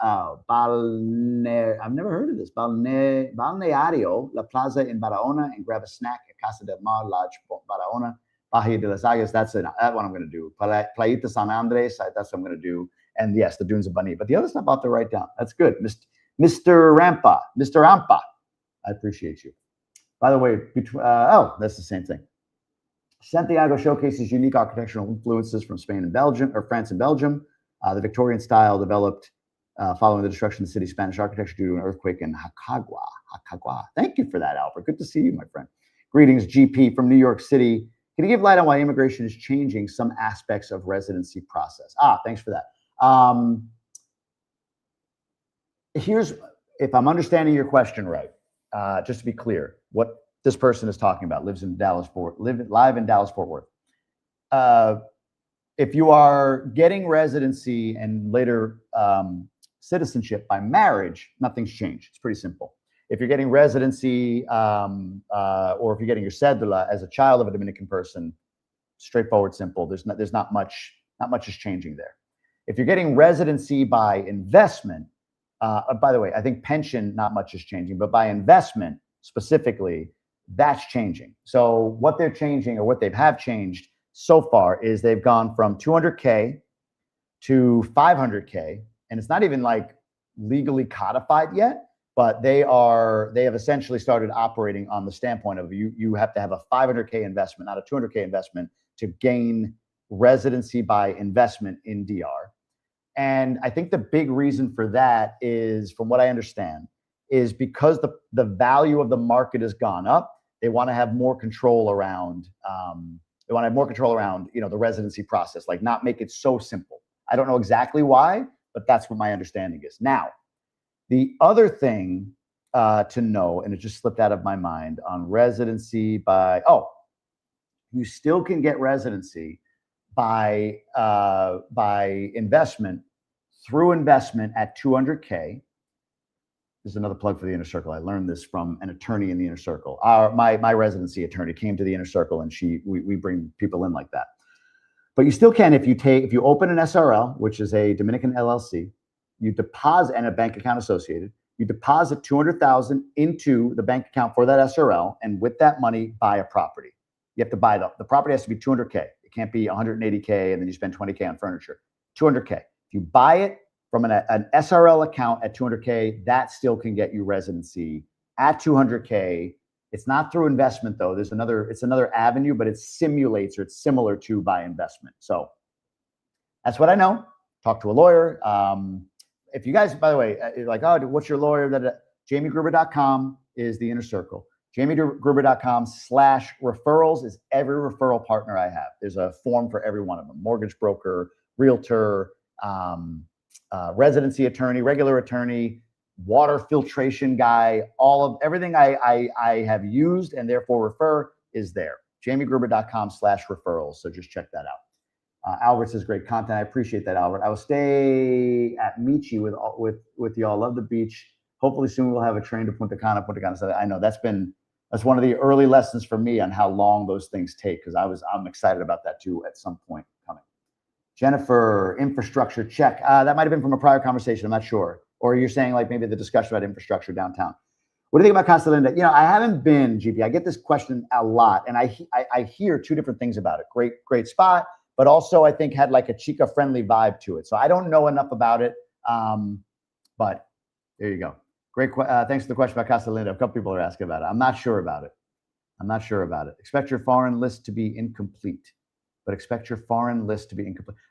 Speaker 1: I've never heard of this. Balneario, La Plaza in Barahona, and grab a snack at Casa del Mar, Lodge Barahona, Bahia de las Águilas. That's one I'm going to do. Playita San Andres, that's what I'm going to do. And yes, the Dunes of Bani. But the other stuff I'll have to write down. That's good. Mr. Rampa. I appreciate you. By the way, that's the same thing. Santiago showcases unique architectural influences from Spain and Belgium, or France and Belgium. The Victorian style developed following the destruction of the city's Spanish architecture due to an earthquake in Jarabacoa. Thank you for that, Albert. Good to see you, my friend. Greetings, GP from New York City. Can you give light on why immigration is changing some aspects of residency process? Thanks for that. Here's, if I'm understanding your question right, just to be clear, what this person is talking about, live in Dallas-Fort Worth. If you are getting residency and later citizenship by marriage, nothing's changed. It's pretty simple. If you're getting residency or if you're getting your Sedula as a child of a Dominican person, straightforward, simple. There's not much is changing there. If you're getting residency by investment, by the way, I think pension, not much is changing, but by investment specifically, that's changing. So what they're changing, or what they have changed so far, is they've gone from 200K to 500K, and it's not even like legally codified yet, but they have essentially started operating on the standpoint of you have to have a 500K investment, not a 200K investment, to gain residency by investment in DR. And I think the big reason for that is, from what I understand, is because the value of the market has gone up. They want to have more control around the residency process, like not make it so simple. I don't know exactly why, but that's what my understanding is. Now, the other thing to know, and it just slipped out of my mind, on residency you still can get residency by investment, through investment at 200K. This is another plug for the Inner Circle. I learned this from an attorney in the Inner Circle. My residency attorney came to the Inner Circle, and we bring people in like that. But you still can if you open an SRL, which is a Dominican LLC, you deposit, and a bank account associated. You deposit $200,000 into the bank account for that SRL, and with that money, buy a property. You have to buy the property has to be 200K. It can't be 180K and then you spend 20K on furniture. 200K. If you buy it from an SRL account at 200K, that still can get you residency at 200K. It's not through investment though. It's another avenue, but it simulates, or it's similar to by investment. So that's what I know. Talk to a lawyer. If you guys, by the way, you're like, oh, what's your lawyer? JamieGruber.com is the Inner Circle. JamieGruber.com/referrals is every referral partner I have. There's a form for every one of them: mortgage broker, realtor, residency attorney, regular attorney, water filtration guy. Everything I have used and therefore refer is there. JamieGruber.com/referrals. So just check that out. Albert says great content. I appreciate that, Albert. I will stay at Michi with y'all. Love the beach. Hopefully soon we'll have a train to Punta Cana. So I know that's one of the early lessons for me on how long those things take, because I'm excited about that too at some point coming. Jennifer, infrastructure check. That might have been from a prior conversation. I'm not sure. Or you're saying like maybe the discussion about infrastructure downtown. What do you think about Casa Linda? I haven't been, GP. I get this question a lot, and I hear two different things about it. Great spot, but also I think had like a chica-friendly vibe to it. So I don't know enough about it, but there you go. Great. Thanks for the question about Casa Linda. A couple people are asking about it. I'm not sure about it. Expect your foreign list to be incomplete.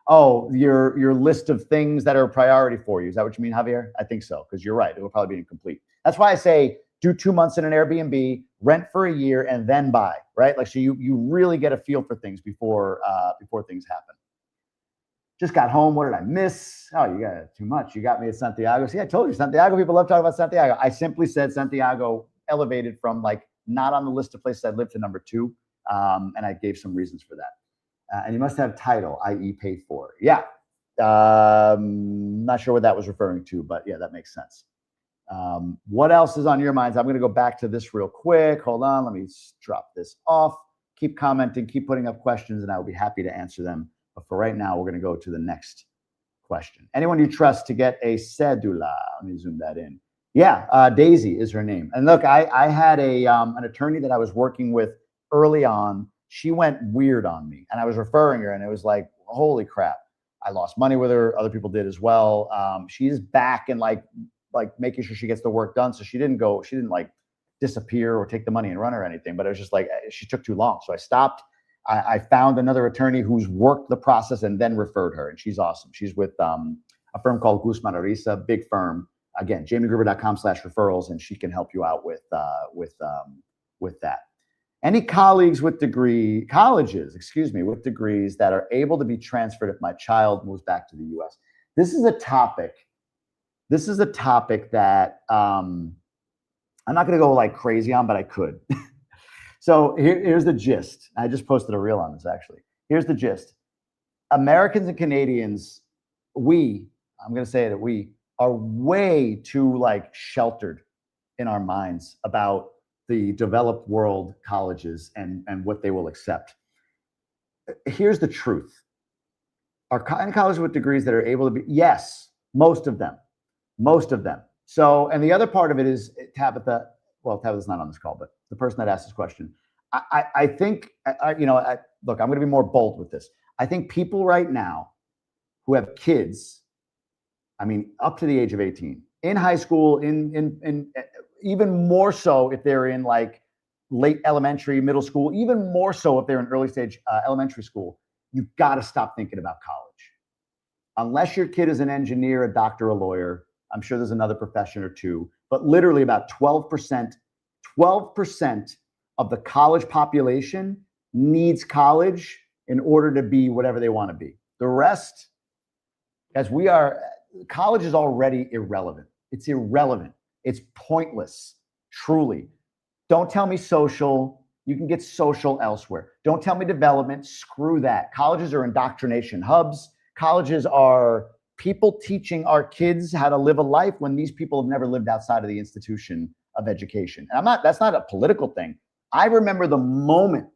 Speaker 1: Oh, your list of things that are a priority for you. Is that what you mean, Javier? I think so, because you're right. It will probably be incomplete. That's why I say do 2 months in an Airbnb, rent for a year, and then buy, right? Like, so you really get a feel for things before things happen. Just got home. What did I miss? Oh, you got too much. You got me at Santiago. See, I told you, Santiago, people love talking about Santiago. I simply said Santiago elevated from like not on the list of places I'd lived to number 2. And I gave some reasons for that. And you must have title, i.e. paid for. Yeah. Not sure what that was referring to, but yeah, that makes sense. What else is on your minds? I'm going to go back to this real quick. Hold on. Let me drop this off. Keep commenting, keep putting up questions, and I will be happy to answer them. But for right now, we're going to go to the next question. Anyone you trust to get a Sedula? Let me zoom that in. Yeah, Daisy is her name. And look, I had an attorney that I was working with early on. She went weird on me, and I was referring her, and it was like, holy crap. I lost money with her. Other people did as well. She's back and like making sure she gets the work done. So she didn't like disappear or take the money and run or anything, but it was just like, she took too long. So I stopped. I found another attorney who's worked the process and then referred her. And she's awesome. She's with a firm called Guzman Arisa, big firm. Again, jamiegruber.com/referrals, and she can help you out with that. Any colleagues with colleges with degrees that are able to be transferred if my child moves back to the US. This is a topic that I'm not going to go like crazy on, but I could. So here's the gist. I just posted a reel on this, actually. Here's the gist. Americans and Canadians, I'm going to say that we are way too like sheltered in our minds about the developed world colleges and what they will accept. Here's the truth. Are colleges with degrees that are able to be, yes, most of them. So, and the other part of it is Tabitha. Well, Tabitha's not on this call, but the person that asked this question, I think, look, I'm going to be more bold with this. I think people right now who have kids, I mean, up to the age of 18, in high school, in even more so if they're in like late elementary, middle school, even more so if they're in early stage elementary school, you've got to stop thinking about college. Unless your kid is an engineer, a doctor, a lawyer, I'm sure there's another profession or two, but literally about 12% of the college population needs college in order to be whatever they want to be. The rest, college is already irrelevant. It's irrelevant. It's pointless, truly. Don't tell me social. You can get social elsewhere. Don't tell me development. Screw that. Colleges are indoctrination hubs. Colleges are people teaching our kids how to live a life when these people have never lived outside of the institution of education. And that's not a political thing. I remember the moment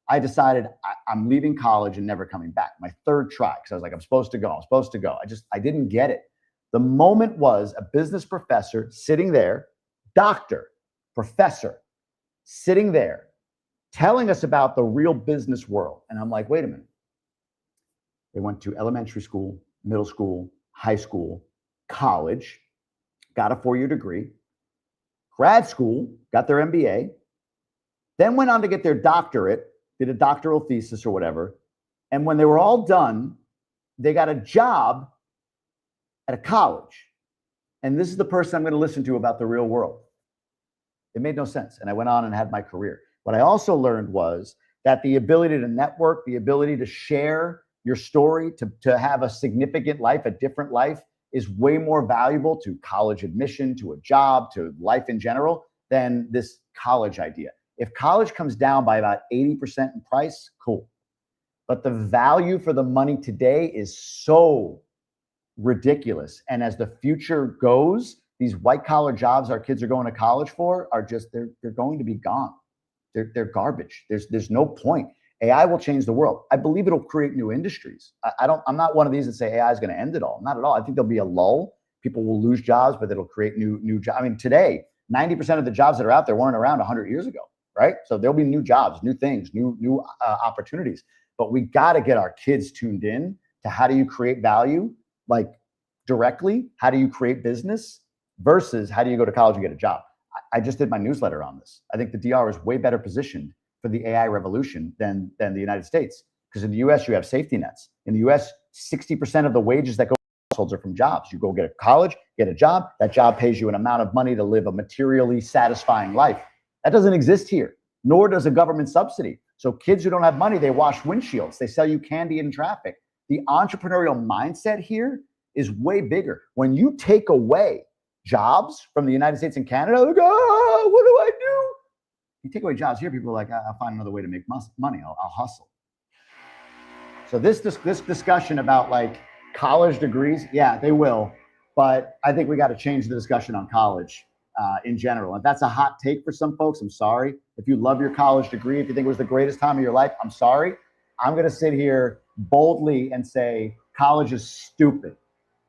Speaker 1: I decided I'm leaving college and never coming back. My third try, because I was like, I'm supposed to go. I didn't get it. The moment was a business professor sitting there, doctor, professor, sitting there, telling us about the real business world. And I'm like, wait a minute. They went to elementary school, middle school, high school, college, got a 4-year degree, grad school, got their MBA, then went on to get their doctorate, did a doctoral thesis or whatever. And when they were all done, they got a job at a college. And this is the person I'm going to listen to about the real world. It made no sense. And I went on and had my career. What I also learned was that the ability to network, the ability to share your story, to have a significant life, a different life, is way more valuable to college admission, to a job, to life in general, than this college idea. If college comes down by about 80% in price, cool. But the value for the money today is so ridiculous. And as the future goes, these white collar jobs our kids are going to college for are just, they're going to be gone. They're garbage. There's no point. AI will change the world. I believe it'll create new industries. I'm not one of these that say AI is going to end it all. Not at all. I think there'll be a lull. People will lose jobs, but it'll create new jobs. I mean, today, 90% of the jobs that are out there weren't around 100 years ago, right? So there'll be new jobs, new things, new opportunities. But we got to get our kids tuned in to how do you create value, like directly? How do you create business versus how do you go to college and get a job? I just did my newsletter on this. I think the DR is way better positioned for the AI revolution than the United States. Because in the US, you have safety nets. In the US, 60% of the wages that go to households are from jobs. You go get a college, get a job, that job pays you an amount of money to live a materially satisfying life. That doesn't exist here, nor does a government subsidy. So kids who don't have money, they wash windshields. They sell you candy in traffic. the entrepreneurial mindset here is way bigger. When you take away jobs from the United States and Canada, like, oh, what do I do? You take away jobs here, people are like, I'll find another way to make money. I'll hustle. So this discussion about like college degrees, yeah, they will. But I think we got to change the discussion on college in general. And that's a hot take for some folks. I'm sorry. If you love your college degree, if you think it was the greatest time of your life, I'm sorry. I'm going to sit here boldly and say college is stupid.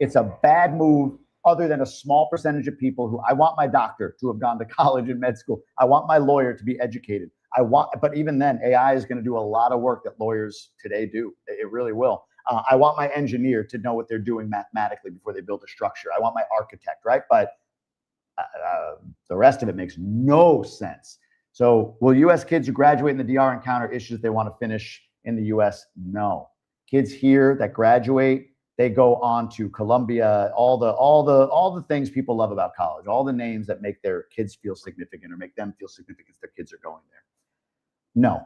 Speaker 1: It's a bad move, other than a small percentage of people who, I want my doctor to have gone to college and med school. I want my lawyer to be educated. But even then, AI is going to do a lot of work that lawyers today do. It really will. I want my engineer to know what they're doing mathematically before they build a structure. I want my architect, right? But the rest of it makes no sense. So will U.S. kids who graduate in the DR encounter issues they want to finish in the U.S.? No. Kids here that graduate, they go on to Columbia, all the things people love about college, all the names that make their kids feel significant or make them feel significant. Their kids are going there. No,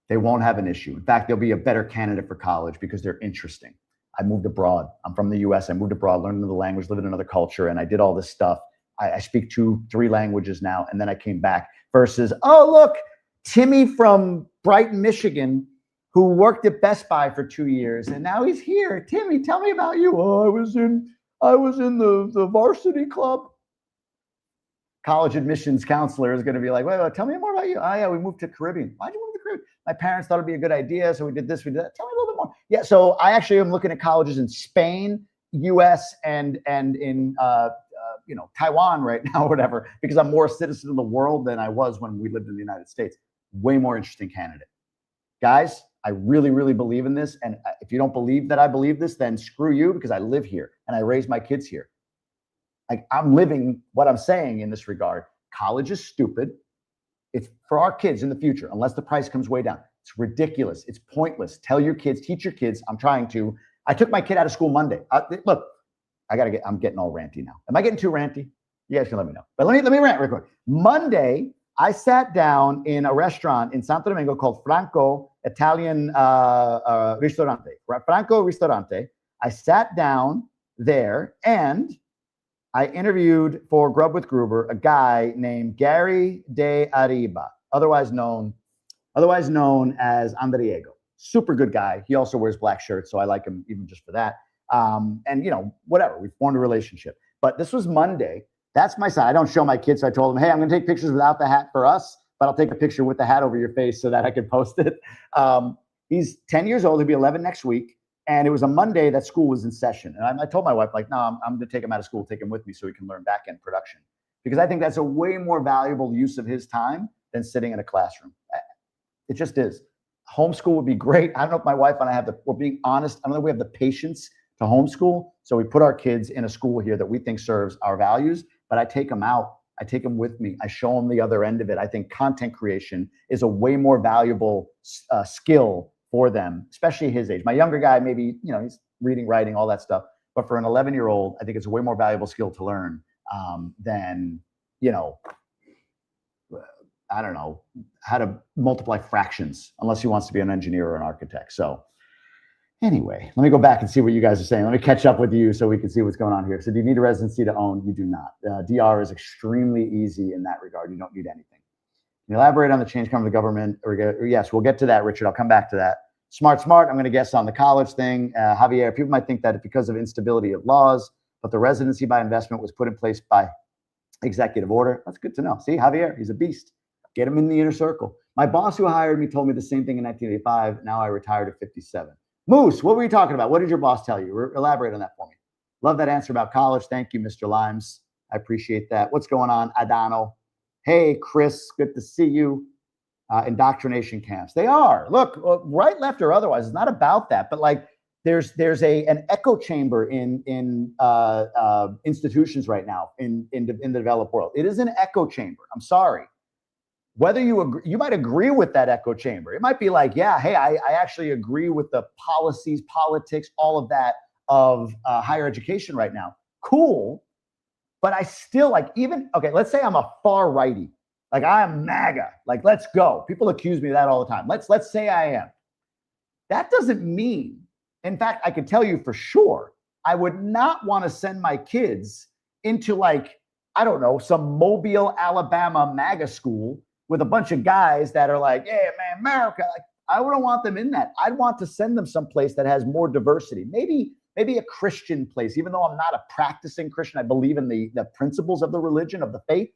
Speaker 1: they won't have an issue. In fact, they'll be a better candidate for college because they're interesting. I moved abroad. I'm from the US. I moved abroad, learned another language, lived in another culture, and I did all this stuff. I speak 2-3 languages now, and then I came back versus, oh, look, Timmy from Brighton, Michigan, who worked at Best Buy for 2 years, and now he's here. Timmy, tell me about you. Oh, I was in the varsity club. College admissions counselor is going to be like, wait, tell me more about you. Oh, yeah, we moved to Caribbean. Why'd you move to Caribbean? My parents thought it'd be a good idea, so we did this, we did that. Tell me a little bit more. Yeah, so I actually am looking at colleges in Spain, US, and in Taiwan right now, or whatever, because I'm more a citizen of the world than I was when we lived in the United States. Way more interesting candidate. Guys, I really, really believe in this. And if you don't believe that I believe this, then screw you, because I live here and I raise my kids here. Like, I'm living what I'm saying in this regard. College is stupid. It's for our kids in the future, unless the price comes way down. It's ridiculous. It's pointless. Tell your kids, teach your kids. I'm trying to. I took my kid out of school Monday. Look, I'm getting all ranty now. Am I getting too ranty? You guys can let me know. But let me rant real quick. Monday, I sat down in a restaurant in Santo Domingo called Franco Italian Ristorante. Franco Ristorante. I sat down there and I interviewed for Grub with Gruber a guy named Gary De Arriba, otherwise known as Andrego. Super good guy. He also wears black shirts, so I like him even just for that. And whatever. We formed a relationship. But this was Monday. That's my side. I don't show my kids. So I told him, hey, I'm going to take pictures without the hat for us, but I'll take a picture with the hat over your face so that I can post it. He's 10 years old. He'll be 11 next week. And it was a Monday that school was in session. And I told my wife, like, no, I'm going to take him out of school, take him with me so he can learn back-end production. Because I think that's a way more valuable use of his time than sitting in a classroom. It just is. Homeschool would be great. I don't know if my wife and I we're being honest, I don't know if we have the patience to homeschool. So we put our kids in a school here that we think serves our values, but I take them out. I take them with me. I show them the other end of it. I think content creation is a way more valuable skill for them, especially his age. My younger guy, maybe, he's reading, writing, all that stuff. But for an 11-year-old, I think it's a way more valuable skill to learn than, I don't know, how to multiply fractions, unless he wants to be an engineer or an architect. So anyway, let me go back and see what you guys are saying. Let me catch up with you so we can see what's going on here. So do you need a residency to own? You do not. DR is extremely easy in that regard. You don't need anything. Can you elaborate on the change coming to the government? Yes, we'll get to that, Richard. I'll come back to that. Smart. I'm going to guess on the college thing. Javier, people might think that it's because of instability of laws, but the residency by investment was put in place by executive order. That's good to know. See, Javier, he's a beast. Get him in the inner circle. My boss who hired me told me the same thing in 1985. Now I retired at 57. Moose, what were you talking about? What did your boss tell you? Elaborate on that for me. Love that answer about college. Thank you, Mr. Limes. I appreciate that. What's going on, Adano? Hey, Chris, good to see you. Indoctrination camps. They are. Look, right, left, or otherwise, it's not about that. But like, there's an echo chamber in institutions right now in the developed world. It is an echo chamber. I'm sorry. Whether you agree, you might agree with that echo chamber. It might be like, yeah, hey, I actually agree with the policies, politics, all of that of higher education right now. Cool. But I still okay, let's say I'm a far righty. Like, I am MAGA. Like, let's go. People accuse me of that all the time. Let's say I am. That doesn't mean In fact, I could tell you for sure, I would not want to send my kids into like, I don't know, some Mobile, Alabama MAGA school with a bunch of guys that are like, yeah, man, America. Like, I wouldn't want them in that. I'd want to send them someplace that has more diversity. Maybe a Christian place, even though I'm not a practicing Christian. I believe in the principles of the religion, of the faith.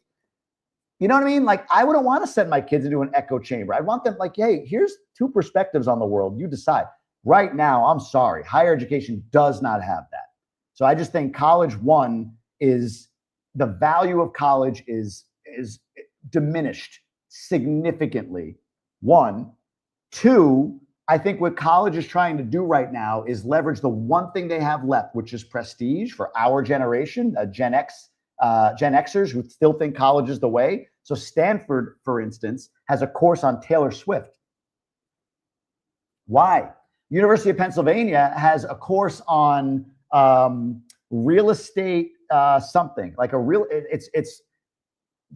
Speaker 1: You know what I mean? Like, I wouldn't want to send my kids into an echo chamber. I want them like, hey, here's two perspectives on the world. You decide. Right now, I'm sorry, higher education does not have that. So I just think college, one, is the value of college is diminished significantly. One. Two, I think what college is trying to do right now is leverage the one thing they have left, which is prestige for our generation, Gen Xers who still think college is the way. So Stanford, for instance, has a course on Taylor Swift. Why? University of Pennsylvania has a course on real estate, something like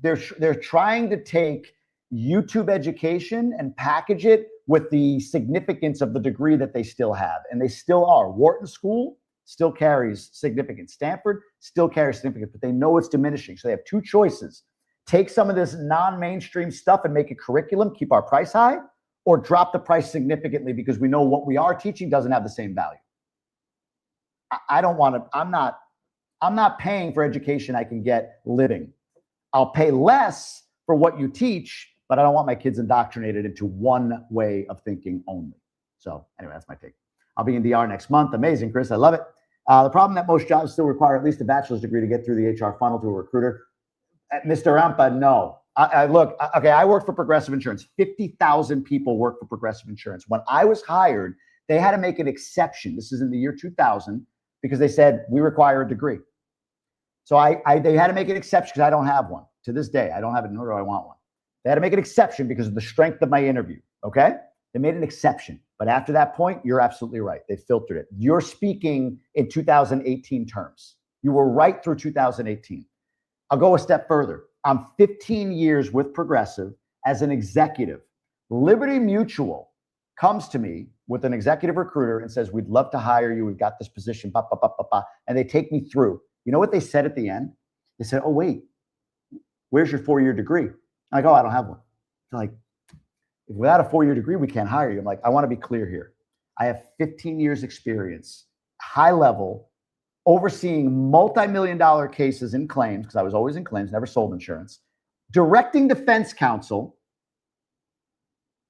Speaker 1: they're trying to take YouTube education and package it with the significance of the degree that they still have. And they still are. Wharton School still carries significance. Stanford still carries significance, but they know it's diminishing. So they have two choices. Take some of this non-mainstream stuff and make a curriculum, keep our price high, or drop the price significantly because we know what we are teaching doesn't have the same value. I don't want to, I'm not paying for education I can get living. I'll pay less for what you teach, but I don't want my kids indoctrinated into one way of thinking only. So anyway, that's my take. I'll be in DR next month. Amazing, Chris. I love it. The problem that most jobs still require at least a bachelor's degree to get through the HR funnel to a recruiter. Mr. Rampa, no. I work for Progressive Insurance. 50,000 people work for Progressive Insurance. When I was hired, they had to make an exception. This is in the year 2000 because they said we require a degree. So they had to make an exception because I don't have one. To this day, I don't have it, nor do I want one. They had to make an exception because of the strength of my interview, okay? They made an exception. But after that point, you're absolutely right. They filtered it. You're speaking in 2018 terms. You were right through 2018. I'll go a step further. I'm 15 years with Progressive as an executive. Liberty Mutual comes to me with an executive recruiter and says, we'd love to hire you. We've got this position, and they take me through. You know what they said at the end? They said, oh, wait, where's your 4-year degree? I'm like, oh, I don't have one. They're like, without a 4-year degree, we can't hire you. I'm like, I want to be clear here. I have 15 years experience, high level, overseeing multi-million-dollar cases in claims, because I was always in claims, never sold insurance, directing defense counsel,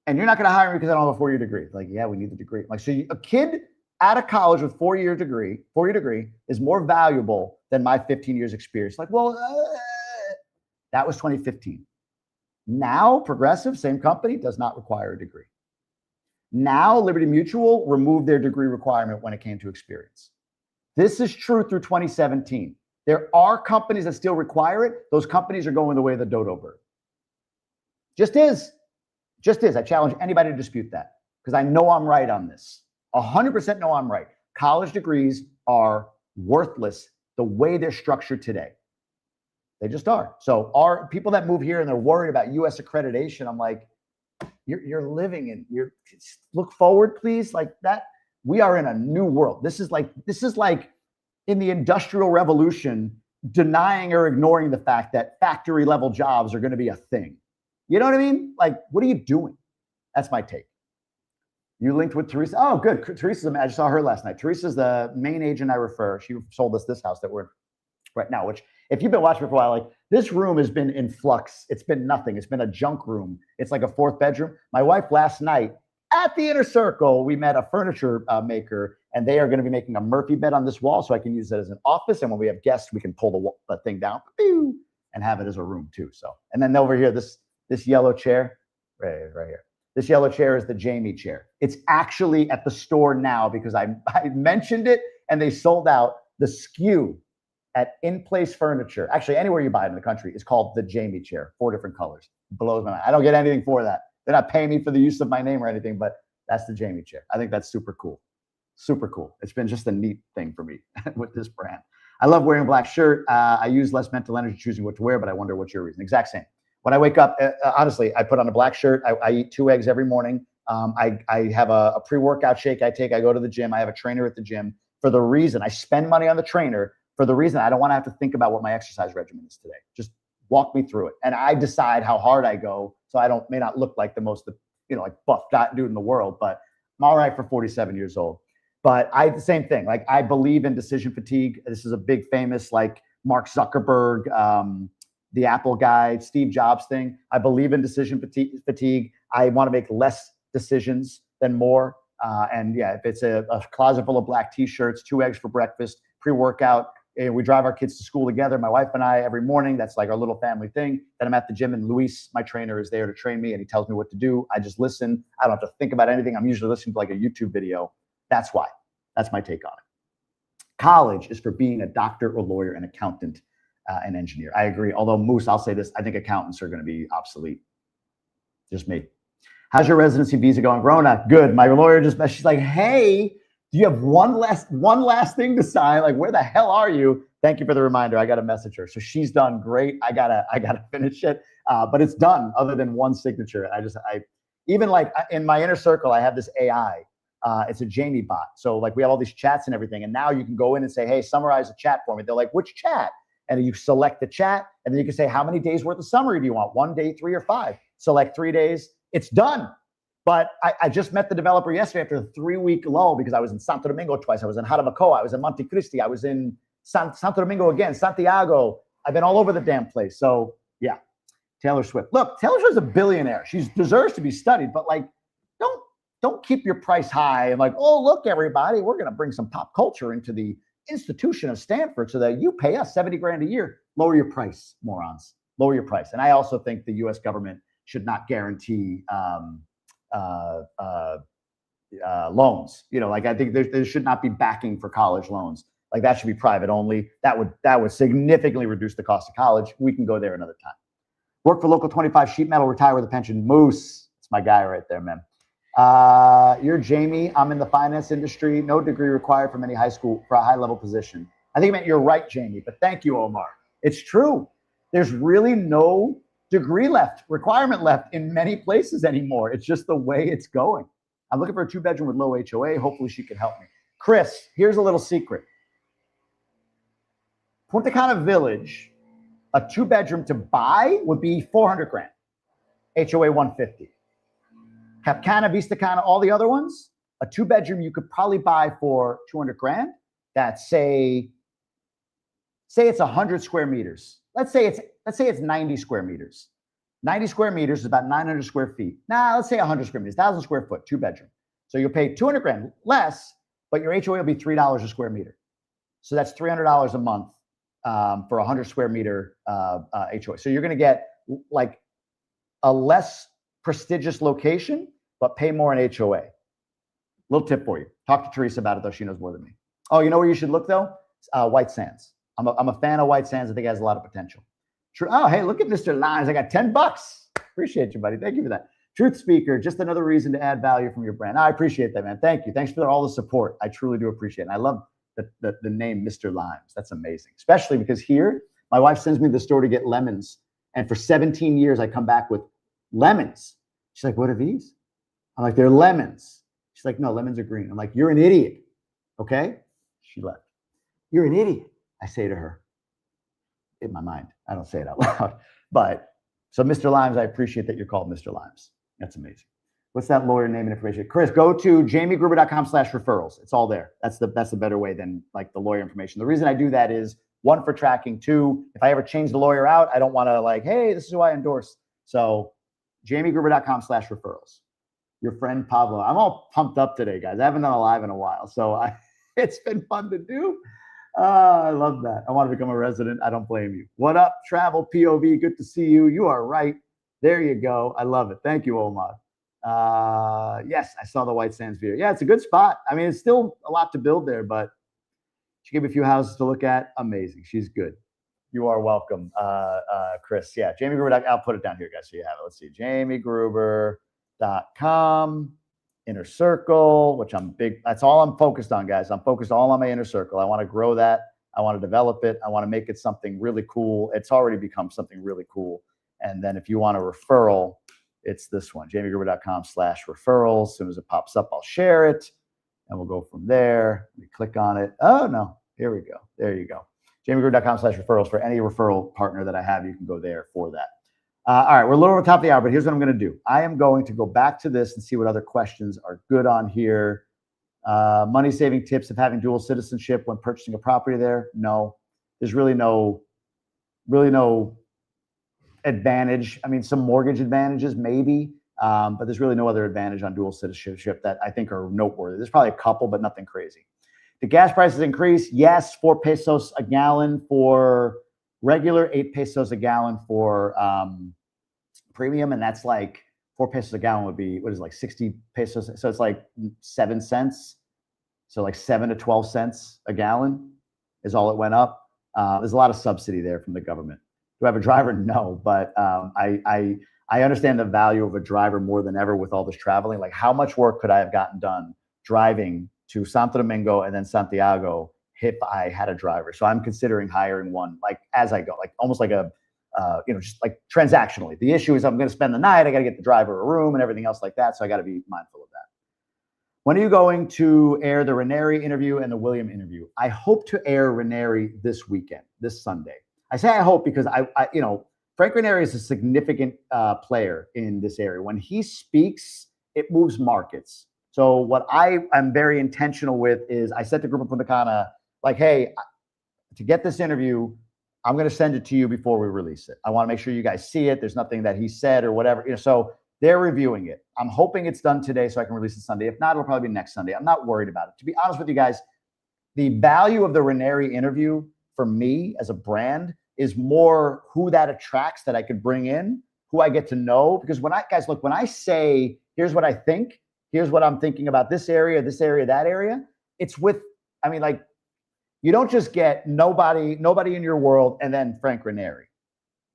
Speaker 1: and you're not going to hire me because I don't have a 4-year degree. Like, yeah, we need the degree. Like, so a kid out of college with 4-year degree is more valuable than my 15 years experience. Like, well, that was 2015. Now, Progressive, same company, does not require a degree. Now, Liberty Mutual removed their degree requirement when it came to experience. This is true through 2017. There are companies that still require it. Those companies are going the way of the dodo bird. Just is. I challenge anybody to dispute that because I know I'm right on this. 100% know I'm right. College degrees are worthless the way they're structured today. They just are. So are people that move here and they're worried about U.S. accreditation, I'm like, you're living in, look forward, please. Like that, we are in a new world. This is like in the Industrial Revolution, denying or ignoring the fact that factory level jobs are going to be a thing. You know what I mean? Like, what are you doing? That's my take. You linked with Teresa. Oh, good. Teresa's, I just saw her last night. Teresa's the main agent I refer. She sold us this house that we're in right now, which if you've been watching for a while, like this room has been in flux. It's been nothing. It's been a junk room. It's like a 4th bedroom. My wife last night at the Inner Circle, we met a furniture maker and they are going to be making a Murphy bed on this wall so I can use it as an office. And when we have guests, we can pull the thing down and have it as a room too. So, and then over here, this yellow chair right here. This yellow chair is the Jamie chair. It's actually at the store now because I mentioned it and they sold out. The SKU at In Place Furniture, actually anywhere you buy it in the country, is called the Jamie chair, 4 different colors. Blows my mind. I don't get anything for that. They're not paying me for the use of my name or anything, but that's the Jamie chair. I think that's super cool. Super cool. It's been just a neat thing for me with this brand. I love wearing a black shirt. I use less mental energy choosing what to wear, but I wonder what's your reason. Exact same. When I wake up, honestly, I put on a black shirt. I eat 2 eggs every morning. I have a pre-workout shake I take. I go to the gym. I have a trainer at the gym for the reason I spend money on the trainer for the reason I don't want to have to think about what my exercise regimen is today. Just walk me through it. And I decide how hard I go. So I may not look like the most, like buff dude in the world, but I'm all right for 47 years old. But the same thing. Like, I believe in decision fatigue. This is a big famous, like, Mark Zuckerberg, the Apple guy, Steve Jobs thing. I believe in decision fatigue. I want to make less decisions than more. And yeah, if it's a closet full of black t-shirts, 2 eggs for breakfast, pre-workout, we drive our kids to school together, my wife and I, every morning. That's like our little family thing. Then I'm at the gym, and Luis, my trainer, is there to train me, and he tells me what to do. I just listen. I don't have to think about anything. I'm usually listening to like a YouTube video. That's why. That's my take on it. College is for being a doctor or lawyer, an accountant, an engineer. I agree. Although, Moose, I'll say this, I think accountants are going to be obsolete. Just me. How's your residency visa going? Rona, good. My lawyer just messaged, she's like, hey, do you have one last thing to sign? Like, where the hell are you? Thank you for the reminder. I got to message her. So she's done great. I gotta finish it. But it's done other than one signature. I even like in my inner circle, I have this AI. It's a Jamie bot. So like we have all these chats and everything. And now you can go in and say, hey, summarize a chat for me. They're like, which chat? And then you select the chat. And then you can say, how many days worth of summary do you want? 1 day, 3 or 5? Select 3 days. It's done. But I just met the developer yesterday after a 3-week lull because I was in Santo Domingo twice. I was in Jarabacoa. I was in Monte Cristi. I was in Santo Domingo again, Santiago. I've been all over the damn place. So yeah, Taylor Swift. Look, Taylor Swift's a billionaire. She deserves to be studied, but like, don't keep your price high and like, oh, look, everybody, we're going to bring some pop culture into the institution of Stanford so that you pay us 70 grand a year. Lower your price, morons. Lower your price. And I also think the U.S. government should not guarantee loans. Like I think there should not be backing for college loans. Like that should be private only. That would significantly reduce the cost of college. We can go there another time. Work for local 25 sheet metal, retire with a pension. Moose, it's my guy right there, man. You're Jamie. I'm in the finance industry. No degree required from any high school for a high level position. I think it meant you're right, Jamie, but thank you, Omar. It's true. There's really no degree requirement left in many places anymore. It's just the way it's going. I'm looking for a 2-bedroom with low HOA. Hopefully she can help me. Chris, here's a little secret. Punta Cana Village, a 2-bedroom to buy would be 400 grand. HOA 150. Cap Cana, Vista Cana, all the other ones, a 2-bedroom you could probably buy for 200 grand. That's say it's 100 square meters. Let's say it's 90 square meters. 90 square meters is about 900 square feet. Let's say 100 square meters, 1,000 square foot, 2-bedroom. So you'll pay 200 grand less, but your HOA will be $3 a square meter. So that's $300 a month for 100 square meter HOA. So you're going to get like a less prestigious location, but pay more in HOA. Little tip for you. Talk to Teresa about it, though. She knows more than me. Oh, you know where you should look, though? White Sands. I'm a fan of White Sands. I think it has a lot of potential. True. Oh, hey, look at Mr. Limes. I got $10. Appreciate you, buddy. Thank you for that. Truth Speaker, just another reason to add value from your brand. I appreciate that, man. Thank you. Thanks for all the support. I truly do appreciate it. And I love the name Mr. Limes. That's amazing. Especially because here, my wife sends me to the store to get lemons. And for 17 years, I come back with lemons. She's like, what are these? I'm like, they're lemons. She's like, no, lemons are green. I'm like, you're an idiot. Okay? She left. You're an idiot. I say to her in my mind. I don't say it out loud. But so Mr. Limes, I appreciate that you're called Mr. Limes. That's amazing. What's that lawyer name and information? Chris, go to jamiegruber.com/referrals. It's all there. That's the better way than like the lawyer information. The reason I do that is 1, for tracking. 2, if I ever change the lawyer out, I don't want to like, hey, this is who I endorse. So jamiegruber.com/referrals. Your friend Pablo. I'm all pumped up today, guys. I haven't done a live in a while. So it's been fun to do. I love that. I want to become a resident. I don't blame you. What up, Travel POV? Good to see you. You are right. There you go. I love it. Thank you, Omar. Yes, I saw the White Sands video. Yeah, it's a good spot. I mean, it's still a lot to build there, but she gave me a few houses to look at. Amazing. She's good. You are welcome, Chris. Yeah, Jamie Gruber. I'll put it down here, guys, so you have it. Let's see. jamiegruber.com. Inner circle, which I'm big. That's all I'm focused on, guys. I'm focused all on my inner circle. I want to grow that. I want to develop it. I want to make it something really cool. It's already become something really cool. And then if you want a referral, It's this one, jamiegruber.com/referrals. As soon as it pops up, I'll share it, and we'll go from there. Let me click on it. Oh, no. Here we go. There you go. jamiegruber.com/referrals. For any referral partner that I have, you can go there for that. All right, we're a little over the top of the hour, but here's what I'm going to do. I am going to go back to this and see what other questions are good on here. Money-saving tips of having dual citizenship when purchasing a property there? No. There's really no advantage. I mean, some mortgage advantages, maybe, but there's really no other advantage on dual citizenship that I think are noteworthy. There's probably a couple, but nothing crazy. The gas prices increase. Yes, 4 pesos a gallon for regular, 8 pesos a gallon for premium, and that's like 4 pesos a gallon would be, what is it, like 60 pesos? So it's like 7 cents. So like 7 to 12 cents a gallon is all it went up. There's a lot of subsidy there from the government. Do I have a driver? No, but I understand the value of a driver more than ever with all this traveling. Like, how much work could I have gotten done driving to Santo Domingo and then Santiago if I had a driver? So I'm considering hiring one, like as I go, like almost like a, just like transactionally. The issue is I'm going to spend the night. I got to get the driver a room and everything else like that. So I got to be mindful of that. When are you going to air the Rainieri interview and the William interview? I hope to air Rainieri this weekend, this Sunday. I say I hope because I Frank Rainieri is a significant player in this area. When he speaks, it moves markets. So what I am very intentional with is I said to Gruber from the Cana, like, hey, to get this interview, I'm going to send it to you before we release it. I want to make sure you guys see it. There's nothing that he said or whatever. So they're reviewing it. I'm hoping it's done today so I can release it Sunday. If not, it'll probably be next Sunday. I'm not worried about it. To be honest with you guys, the value of the Rainieri interview for me as a brand is more who that attracts that I could bring in, who I get to know. Because when I say, here's what I think, here's what I'm thinking about this area, that area, it's with, you don't just get nobody in your world and then Frank Rainieri.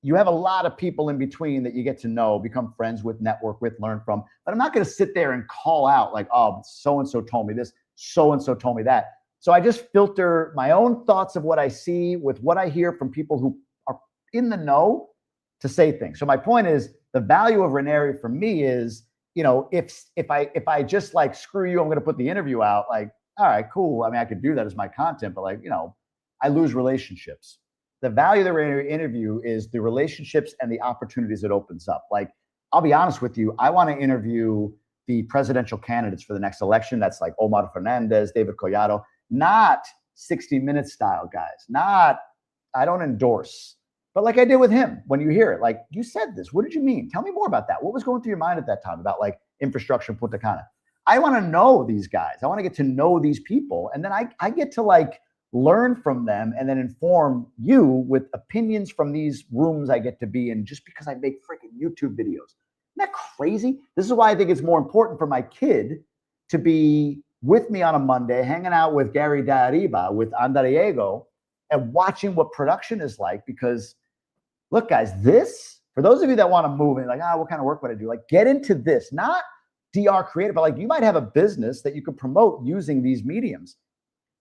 Speaker 1: You have a lot of people in between that you get to know, become friends with, network with, learn from. But I'm not going to sit there and call out like, oh, so-and-so told me this, so-and-so told me that. So I just filter my own thoughts of what I see with what I hear from people who are in the know to say things. So my point is the value of Rainieri for me is, if I just like, screw you, I'm going to put the interview out, like, all right, cool. I could do that as my content, but I lose relationships. The value of the Rainieri interview is the relationships and the opportunities it opens up. Like, I'll be honest with you, I want to interview the presidential candidates for the next election. That's like Omar Fernandez, David Collado, not 60 Minutes style guys. I don't endorse, but like I did with him, when you hear it, like, you said this, what did you mean? Tell me more about that. What was going through your mind at that time about like infrastructure in Punta Cana? I want to know these guys. I want to get to know these people. And then I get to like learn from them and then inform you with opinions from these rooms I get to be in just because I make freaking YouTube videos. Isn't that crazy? This is why I think it's more important for my kid to be with me on a Monday, hanging out with Gary Dariba, with Andrego, and watching what production is like. Because look, guys, this, for those of you that want to move in, like, what kind of work would I do? Like, get into this, not DR creative, but like you might have a business that you could promote using these mediums.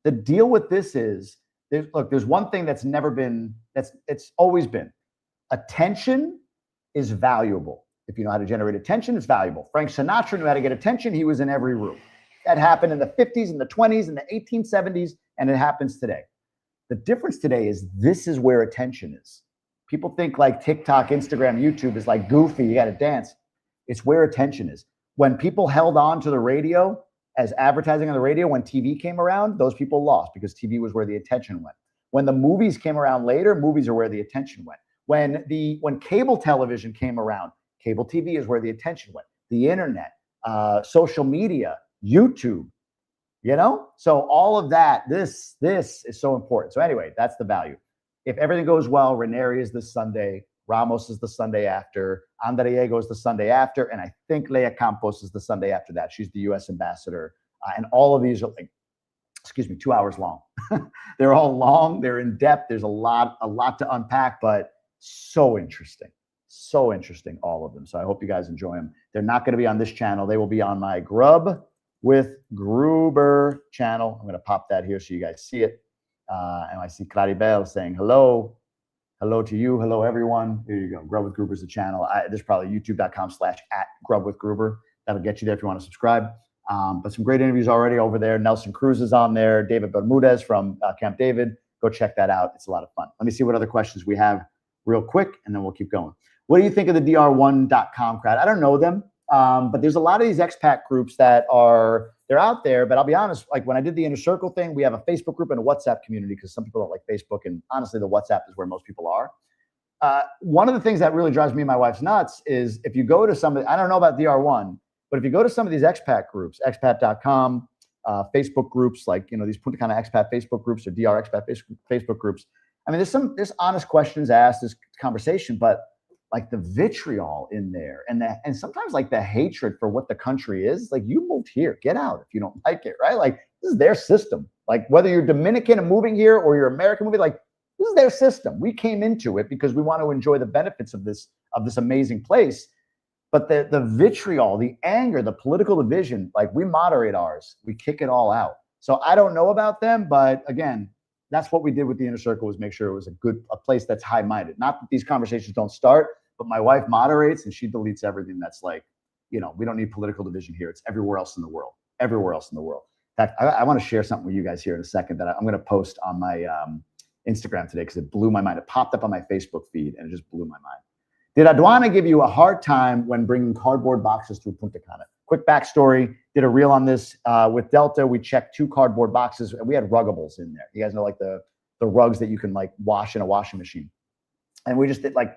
Speaker 1: The deal with this is, there's one thing that's never been, it's always been, attention is valuable. If you know how to generate attention, it's valuable. Frank Sinatra knew how to get attention. He was in every room. That happened in the 50s, in the 20s, in the 1870s, and it happens today. The difference today is this is where attention is. People think like TikTok, Instagram, YouTube is like goofy, you got to dance. It's where attention is. When people held on to the radio as advertising on the radio, when TV came around, those people lost because TV was where the attention went. When the movies came around later, movies are where the attention went. When cable television came around, cable TV is where the attention went. The internet, social media, YouTube, so all of that, this is so important. So anyway, that's the value. If everything goes well, Rainieri is this Sunday, Ramos is the Sunday after, Andrego is the Sunday after, and I think Leia Campos is the Sunday after that. She's the U.S. ambassador. And all of these are like, 2 hours long. They're all long, they're in depth. There's a lot to unpack, but so interesting, all of them. So I hope you guys enjoy them. They're not going to be on this channel. They will be on my Grub with Gruber channel. I'm going to pop that here so you guys see it. And I see Claribel saying hello. Hello to you. Hello, everyone. Here you go. Grub with Gruber is the channel. There's probably youtube.com/@grubwithgruber. That'll get you there if you want to subscribe. But some great interviews already over there. Nelson Cruz is on there. David Bermudez from Camp David. Go check that out. It's a lot of fun. Let me see what other questions we have real quick, and then we'll keep going. What do you think of the dr1.com crowd? I don't know them, but there's a lot of these expat groups that they're out there. But I'll be honest, like when I did the Inner Circle thing, we have a Facebook group and a WhatsApp community because some people don't like Facebook, and honestly, the WhatsApp is where most people are. One of the things that really drives me and my wife's nuts is if you go to some of I don't know about DR1, but if you go to some of these expat groups, expat.com, Facebook groups, like, these Punta Cana expat Facebook groups or DR expat Facebook groups. I mean, there's honest questions asked, there's conversation, but like the vitriol in there and sometimes like the hatred for what the country is, like you moved here, get out if you don't like it, right? Like this is their system. Like whether you're Dominican and moving here or you're American moving, like this is their system. We came into it because we want to enjoy the benefits of this amazing place. But the vitriol, the anger, the political division, like we moderate ours, we kick it all out. So I don't know about them, but again, that's what we did with the Inner Circle, was make sure it was a place that's high-minded. Not that these conversations don't start, but my wife moderates and she deletes everything that's like, we don't need political division here. It's everywhere else in the world. Everywhere else in the world. In fact, I want to share something with you guys here in a second that I'm going to post on my Instagram today because it blew my mind. It popped up on my Facebook feed and it just blew my mind. Did Aduana give you a hard time when bringing cardboard boxes through Punta Cana? Quick backstory, did a reel on this with Delta. We checked 2 cardboard boxes and we had ruggables in there. You guys know, like the rugs that you can like wash in a washing machine. And we just did like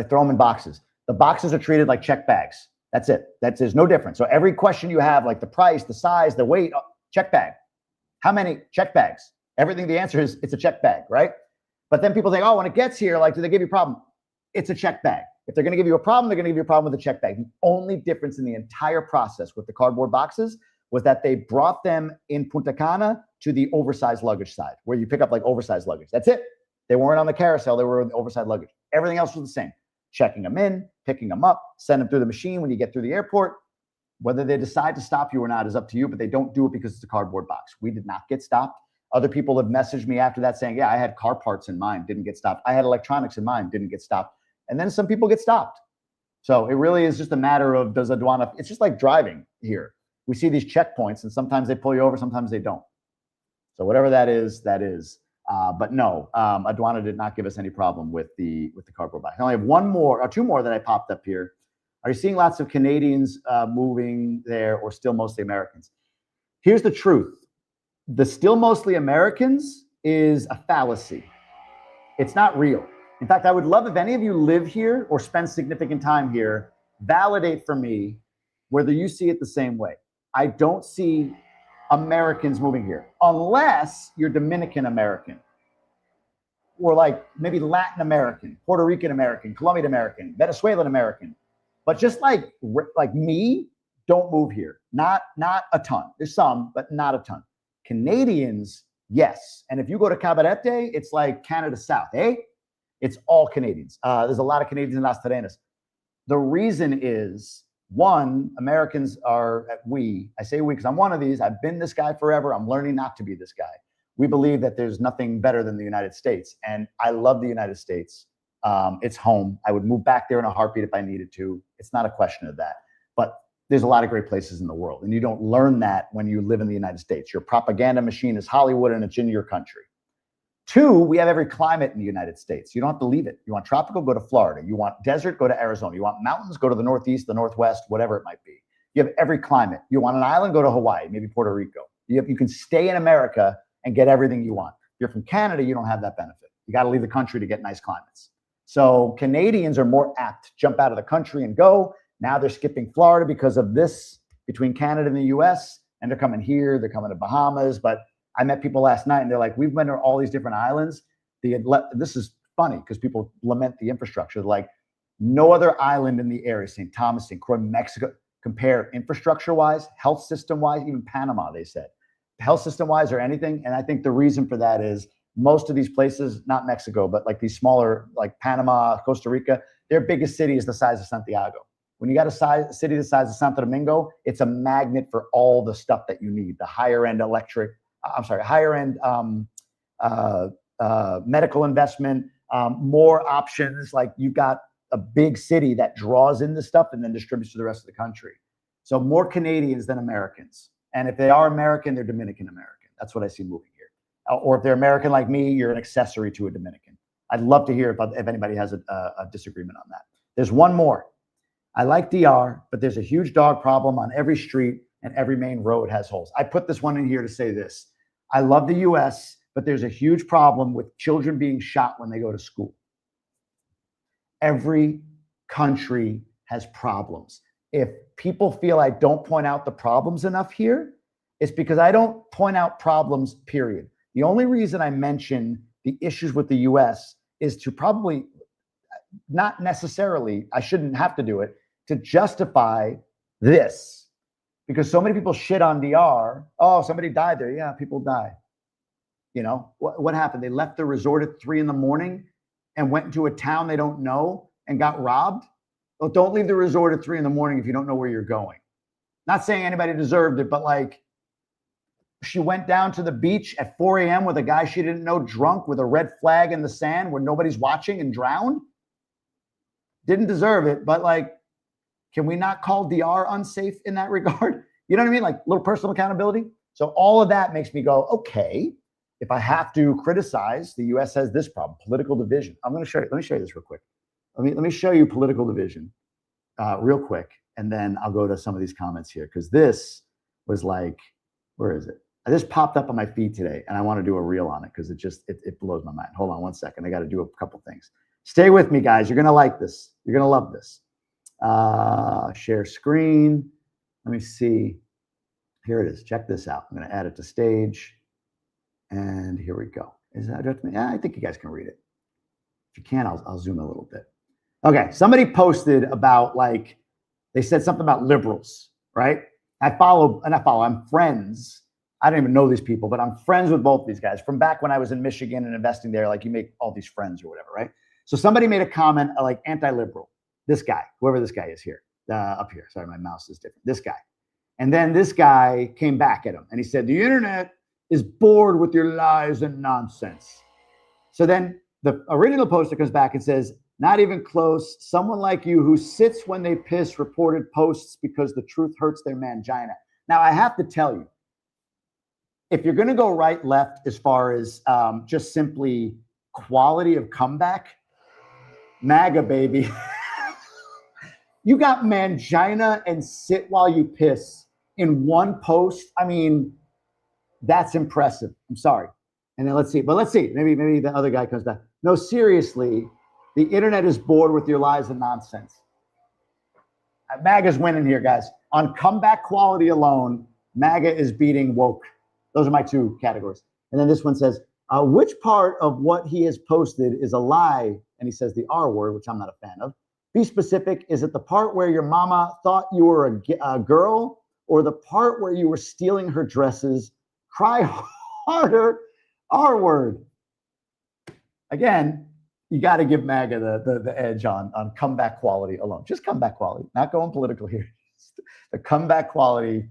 Speaker 1: throw them in boxes. The boxes are treated like check bags. That's it. There's no difference. So every question you have, like the price, the size, the weight, check bag. How many? Check bags. Everything, the answer is it's a check bag, right? But then people think, oh, when it gets here, like, do they give you a problem? It's a check bag. If they're going to give you a problem, they're going to give you a problem with a check bag. The only difference in the entire process with the cardboard boxes was that they brought them in Punta Cana to the oversized luggage side, where you pick up like oversized luggage. That's it. They weren't on the carousel. They were in the oversized luggage. Everything else was the same. Checking them in, picking them up, send them through the machine when you get through the airport. Whether they decide to stop you or not is up to you, but they don't do it because it's a cardboard box. We did not get stopped. Other people have messaged me after that saying, yeah, I had car parts in mine, didn't get stopped. I had electronics in mine, didn't get stopped. And then some people get stopped. So it really is just a matter of, does Aduana, it's just like driving here. We see these checkpoints and sometimes they pull you over, sometimes they don't. So whatever that is, that is. But no, Aduana did not give us any problem with the cardboard box. I only have 2 more that I popped up here. Are you seeing lots of Canadians moving there or still mostly Americans? Here's the truth. The still mostly Americans is a fallacy. It's not real. In fact, I would love if any of you live here or spend significant time here, validate for me whether you see it the same way. I don't see Americans moving here unless you're Dominican American or like maybe Latin American, Puerto Rican American, Colombian American, Venezuelan American. But just like me, don't move here. Not a ton. There's some, but not a ton. Canadians, yes. And if you go to Cabarete, it's like Canada South, eh? It's all Canadians. There's a lot of Canadians in Las Terrenas. The reason is, one, Americans are, I say we because I'm one of these. I've been this guy forever. I'm learning not to be this guy. We believe that there's nothing better than the United States. And I love the United States. It's home. I would move back there in a heartbeat if I needed to. It's not a question of that. But there's a lot of great places in the world. And you don't learn that when you live in the United States. Your propaganda machine is Hollywood and it's in your country. 2, we have every climate in the United States. You don't have to leave it. You want tropical, go to Florida. You want desert, go to Arizona. You want mountains, go to the Northeast, the Northwest, whatever it might be. You have every climate. You want an island, go to Hawaii, maybe Puerto Rico. You can stay in America and get everything you want. If you're from Canada, you don't have that benefit. You got to leave the country to get nice climates. So Canadians are more apt to jump out of the country and go. Now they're skipping Florida because of this between Canada and the US, and they're coming here, they're coming to Bahamas. But I met people last night and they're like, we've been to all these different islands. This is funny because people lament the infrastructure. They're like, no other island in the area, St. Thomas, St. Croix, Mexico, compare infrastructure-wise, health system-wise, even Panama, they said. Health system-wise or anything. And I think the reason for that is most of these places, not Mexico, but like these smaller, like Panama, Costa Rica, their biggest city is the size of Santiago. When you got a city the size of Santo Domingo, it's a magnet for all the stuff that you need, the higher end medical investment, more options. Like you've got a big city that draws in the stuff and then distributes to the rest of the country. So more Canadians than Americans. And if they are American, they're Dominican American. That's what I see moving here. Or if they're American like me, you're an accessory to a Dominican. I'd love to hear if anybody has a disagreement on that. There's one more. I like DR, but there's a huge dog problem on every street and every main road has holes. I put this one in here to say this. I love the US, but there's a huge problem with children being shot when they go to school. Every country has problems. If people feel I don't point out the problems enough here, it's because I don't point out problems, period. The only reason I mention the issues with the US is to probably, not necessarily, I shouldn't have to do it, to justify this. Because so many people shit on DR. Oh, somebody died there. Yeah, people die. You know, what happened? They left the resort at 3 a.m. and went into a town they don't know and got robbed. Well, don't leave the resort at 3 a.m. if you don't know where you're going. Not saying anybody deserved it, but like, she went down to the beach at 4 a.m. with a guy she didn't know, drunk, with a red flag in the sand where nobody's watching, and drowned. Didn't deserve it, but like, can we not call DR unsafe in that regard? You know what I mean? Like a little personal accountability. So all of that makes me go, okay, if I have to criticize, the US has this problem, political division. I'm going to show you. Let me show you this real quick. Let me show you political division real quick. And then I'll go to some of these comments here. Because this was like, where is it? This popped up on my feed today, and I want to do a reel on it because it blows my mind. Hold on one second. I got to do a couple things. Stay with me, guys. You're going to like this. You're going to love this. Share screen. Let me see. Here it is. Check this out. I'm going to add it to stage. And here we go. Is that just me? Yeah, I think you guys can read it. If you can, I'll zoom a little bit. Okay. Somebody posted about, like, they said something about liberals, right? I'm friends. I don't even know these people, but I'm friends with both these guys from back when I was in Michigan and investing there. Like, you make all these friends or whatever, right? So somebody made a comment like anti-liberal. This guy, whoever this guy is here, up here. Sorry, my mouse is different. This guy. And then this guy came back at him and he said, the internet is bored with your lies and nonsense. So then the original poster comes back and says, not even close. Someone like you who sits when they piss reported posts because the truth hurts their mangina. Now, I have to tell you, if you're going to go right, left, as far as just simply quality of comeback, MAGA, baby. You got mangina and sit while you piss in one post. I mean, that's impressive. I'm sorry. And then let's see. Maybe the other guy comes back. No, seriously, the internet is bored with your lies and nonsense. MAGA's winning here, guys. On comeback quality alone, MAGA is beating woke. Those are my two categories. And then this one says, which part of what he has posted is a lie? And he says the R word, which I'm not a fan of. Be specific. Is it the part where your mama thought you were a girl, or the part where you were stealing her dresses? Cry harder, R word. Again, you got to give MAGA the edge on comeback quality alone. Just comeback quality, not going political here. The comeback quality,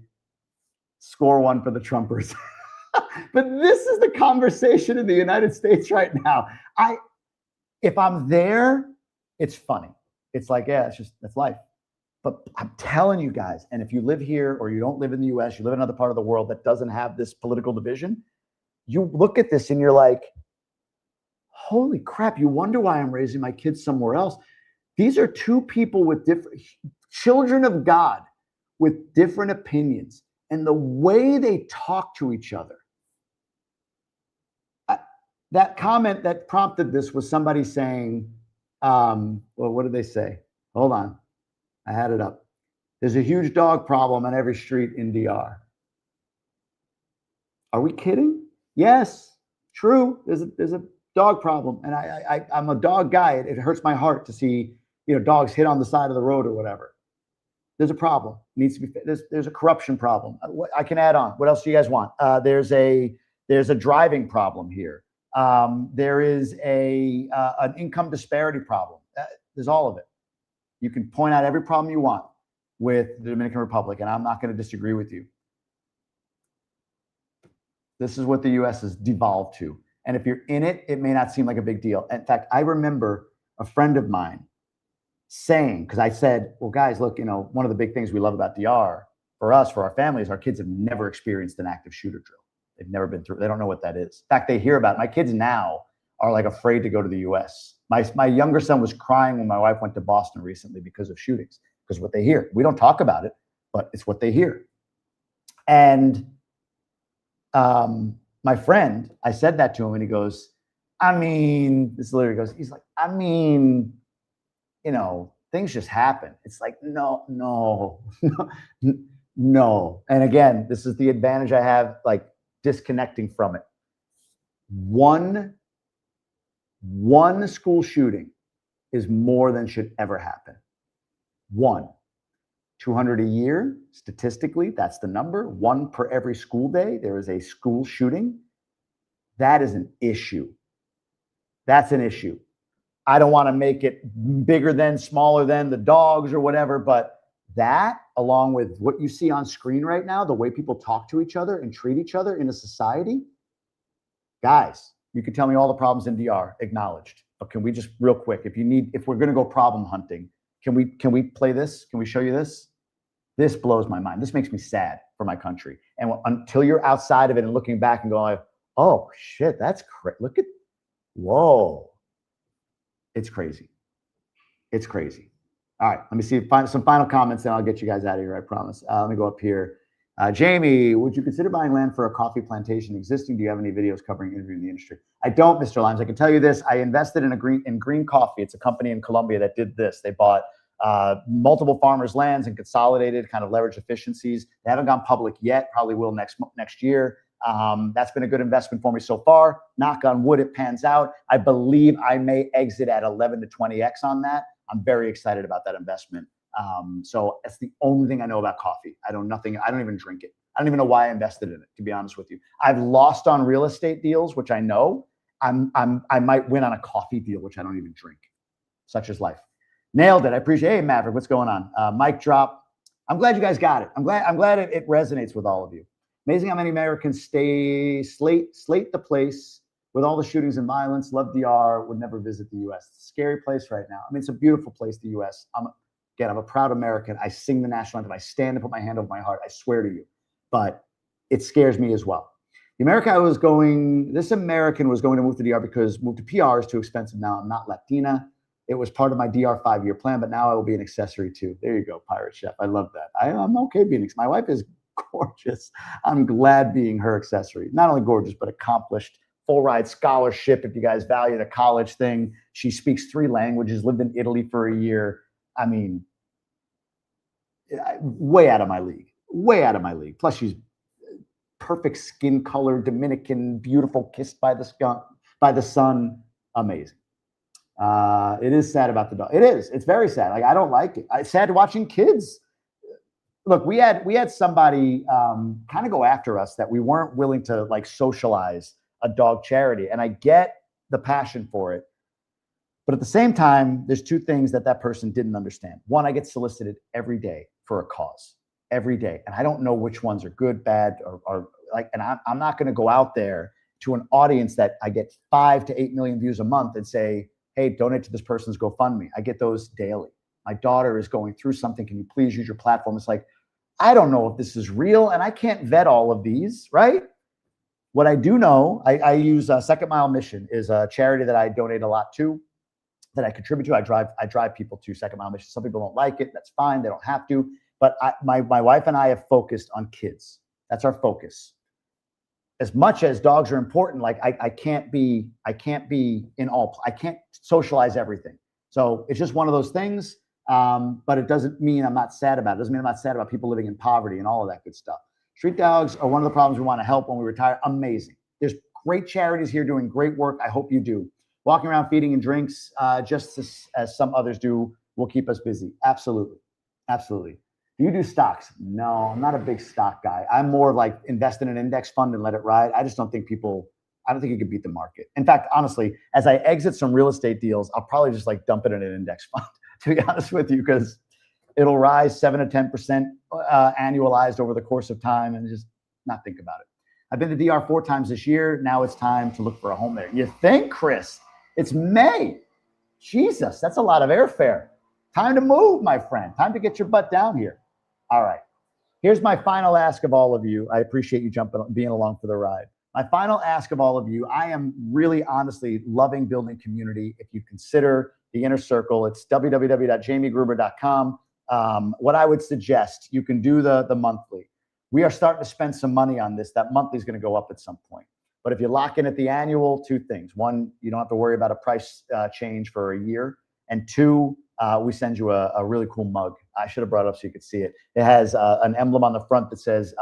Speaker 1: score one for the Trumpers. But this is the conversation in the United States right now. If I'm there, it's funny. It's like, yeah, that's life. But I'm telling you guys, and if you live here or you don't live in the US, you live in another part of the world that doesn't have this political division, you look at this and you're like, holy crap, you wonder why I'm raising my kids somewhere else. These are two people with different, children of God with different opinions. And the way they talk to each other. That comment that prompted this was somebody saying, well, what did they say? Hold on. I had it up. There's a huge dog problem on every street in DR. Are we kidding? Yes, true. There's a dog problem. And I'm a dog guy. It hurts my heart to see, dogs hit on the side of the road or whatever. There's a problem. Needs to be. There's a corruption problem. I can add on. What else do you guys want? There's a driving problem here. There is an income disparity problem. There's all of it. You can point out every problem you want with the Dominican Republic, and I'm not going to disagree with you. This is what the U.S. has devolved to. And if you're in it, it may not seem like a big deal. In fact, I remember a friend of mine saying, because I said, well, guys, look, one of the big things we love about DR for us, for our families, our kids have never experienced an active shooter drill. They've never been through. They don't know what that is. In fact, they hear about it. My kids now are like afraid to go to the US. My younger son was crying when my wife went to Boston recently because of shootings, because what they hear. We don't talk about it, but it's what they hear. And my friend, I said that to him, and he goes, this literally goes, he's like, things just happen. It's like, no. And again, this is the advantage I have, like disconnecting from it. One school shooting is more than should ever happen. 200 a year, statistically, that's the number. 1 per every school day, there is a school shooting. That is an issue. That's an issue. I don't want to make it bigger than, smaller than the dogs or whatever, but that, along with what you see on screen right now, the way people talk to each other and treat each other in a society, guys, you can tell me all the problems in DR, acknowledged. But can we just real quick, if we're going to go problem hunting, can we play this? Can we show you this? This blows my mind. This makes me sad for my country. And until you're outside of it and looking back and going, oh shit, that's crazy. Look at, whoa. It's crazy. It's crazy. All right, let me see some final comments, and I'll get you guys out of here, I promise. Let me go up here. Jamie, would you consider buying land for a coffee plantation existing? Do you have any videos covering interviewing the industry? I don't, Mr. Limes. I can tell you this. I invested in Green Coffee. It's a company in Colombia that did this. They bought multiple farmers' lands and consolidated, kind of leverage efficiencies. They haven't gone public yet. Probably will next year. That's been a good investment for me so far. Knock on wood, it pans out. I believe I may exit at 11 to 20x on that. I'm very excited about that investment. So that's the only thing I know about coffee. I don't even drink it. I don't even know why I invested in it, to be honest with you. I've lost on real estate deals, which I know. I might win on a coffee deal, which I don't even drink. Such is life. Nailed it. I appreciate it. Hey, Maverick, what's going on? Mic drop. I'm glad you guys got it. I'm glad it resonates with all of you. Amazing how many Americans slate the place with all the shootings and violence. Love DR, would never visit the US. It's a scary place right now. It's a beautiful place, the US. I'm a proud American. I sing the national anthem. I stand and put my hand over my heart. I swear to you. But it scares me as well. This American was going to move to DR because move to PR is too expensive now. I'm not Latina. It was part of my DR 5-year plan, but now I will be an accessory too. There you go, Pirate Chef. I love that. I'm okay being, my wife is gorgeous. I'm glad being her accessory. Not only gorgeous, but accomplished. Full ride scholarship, if you guys value the college thing. She speaks 3 languages, lived in Italy for a year. Way out of my league. Way out of my league. Plus, she's perfect skin color, Dominican, beautiful, kissed by the sun. Amazing. It is sad about the dog. It is. It's very sad. I don't like it. It's sad watching kids. Look, we had somebody kind of go after us that we weren't willing to socialize a dog charity. And I get the passion for it. But at the same time, there's 2 things that person didn't understand. One, I get solicited every day for a cause, every day. And I don't know which ones are good, bad, or and I'm not going to go out there to an audience that I get 5 to 8 million views a month and say, hey, donate to this person's GoFundMe. I get those daily. My daughter is going through something. Can you please use your platform? It's like, I don't know if this is real, and I can't vet all of these, right? What I do know, I use Second Mile Mission is a charity that I donate a lot to, that I contribute to. I drive people to Second Mile Mission. Some people don't like it. That's fine. They don't have to. But my wife and I have focused on kids. That's our focus. As much as dogs are important, I can't be in all. I can't socialize everything. So it's just one of those things. But it doesn't mean I'm not sad about it. It doesn't mean I'm not sad about people living in poverty and all of that good stuff. Street dogs are one of the problems we want to help when we retire. Amazing. There's great charities here doing great work. I hope you do. Walking around feeding and drinks, just as some others do, will keep us busy. Absolutely. Absolutely. Do you do stocks? No, I'm not a big stock guy. I'm more like invest in an index fund and let it ride. I just don't think you can beat the market. In fact, honestly, as I exit some real estate deals, I'll probably just dump it in an index fund, to be honest with you, because it'll rise 7 to 10% annualized over the course of time, and just not think about it. I've been to DR 4 times this year. Now it's time to look for a home there. You think, Chris? It's May. Jesus, that's a lot of airfare. Time to move, my friend. Time to get your butt down here. All right. Here's my final ask of all of you. I appreciate you being along for the ride. My final ask of all of you, I am really honestly loving building community. If you consider the inner circle, it's www.jamiegruber.com. What I would suggest, you can do the monthly. We are starting to spend some money on this. That monthly is going to go up at some point. But if you lock in at the annual, two things. One, you don't have to worry about a price change for a year. And two, we send you a really cool mug. I should have brought it up so you could see it. It has an emblem on the front that says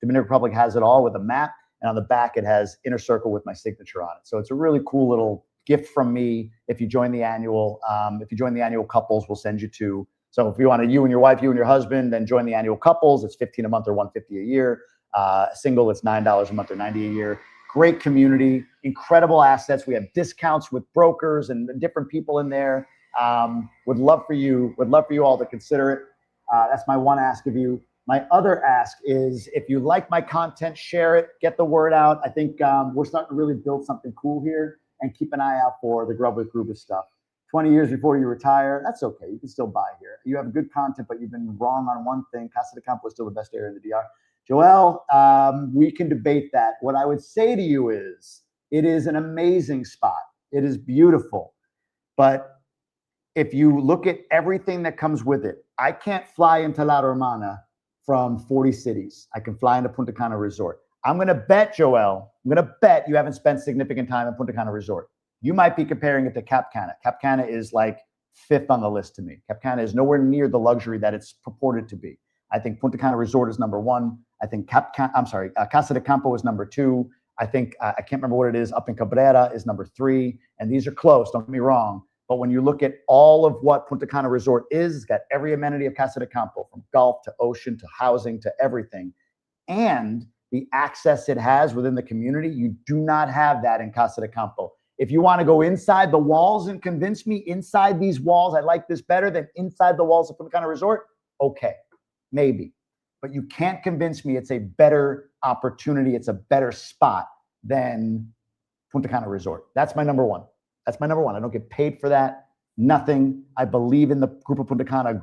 Speaker 1: Dominican Republic has it all with a map. And on the back, it has Inner Circle with my signature on it. So it's a really cool little gift from me. If you join the annual, couples, we'll send you two. So if you want you and your wife, you and your husband, then join the annual couples. It's $15 a month or $150 a year. Single, it's $9 a month or $90 a year. Great community, incredible assets. We have discounts with brokers and different people in there. Would love for you all to consider it. That's my one ask of you. My other ask is, if you like my content, share it, get the word out. I think we're starting to really build something cool here, and keep an eye out for the Grub with Gruber stuff. 20 years before you retire, that's okay. You can still buy here. You have good content, but you've been wrong on one thing. Casa de Campo is still the best area in the DR. Joel, we can debate that. What I would say to you is, it is an amazing spot. It is beautiful. But if you look at everything that comes with it, I can't fly into La Romana from 40 cities. I can fly into Punta Cana Resort. I'm going to bet, Joel, you haven't spent significant time in Punta Cana Resort. You might be comparing it to Cap Cana. Cap Cana is like 5th on the list to me. Cap Cana is nowhere near the luxury that it's purported to be. I think Punta Cana Resort is number 1. I think Casa de Campo is number 2. I think, I can't remember what it is, up in Cabarete is number 3. And these are close, don't get me wrong. But when you look at all of what Punta Cana Resort is, it's got every amenity of Casa de Campo, from golf to ocean to housing to everything. And the access it has within the community, you do not have that in Casa de Campo. If you want to go inside the walls and convince me inside these walls, I like this better than inside the walls of Punta Cana Resort, okay, maybe. But you can't convince me it's a better opportunity, it's a better spot than Punta Cana Resort. That's my number 1. That's my number 1. I don't get paid for that, nothing. I believe in the group of Punta Cana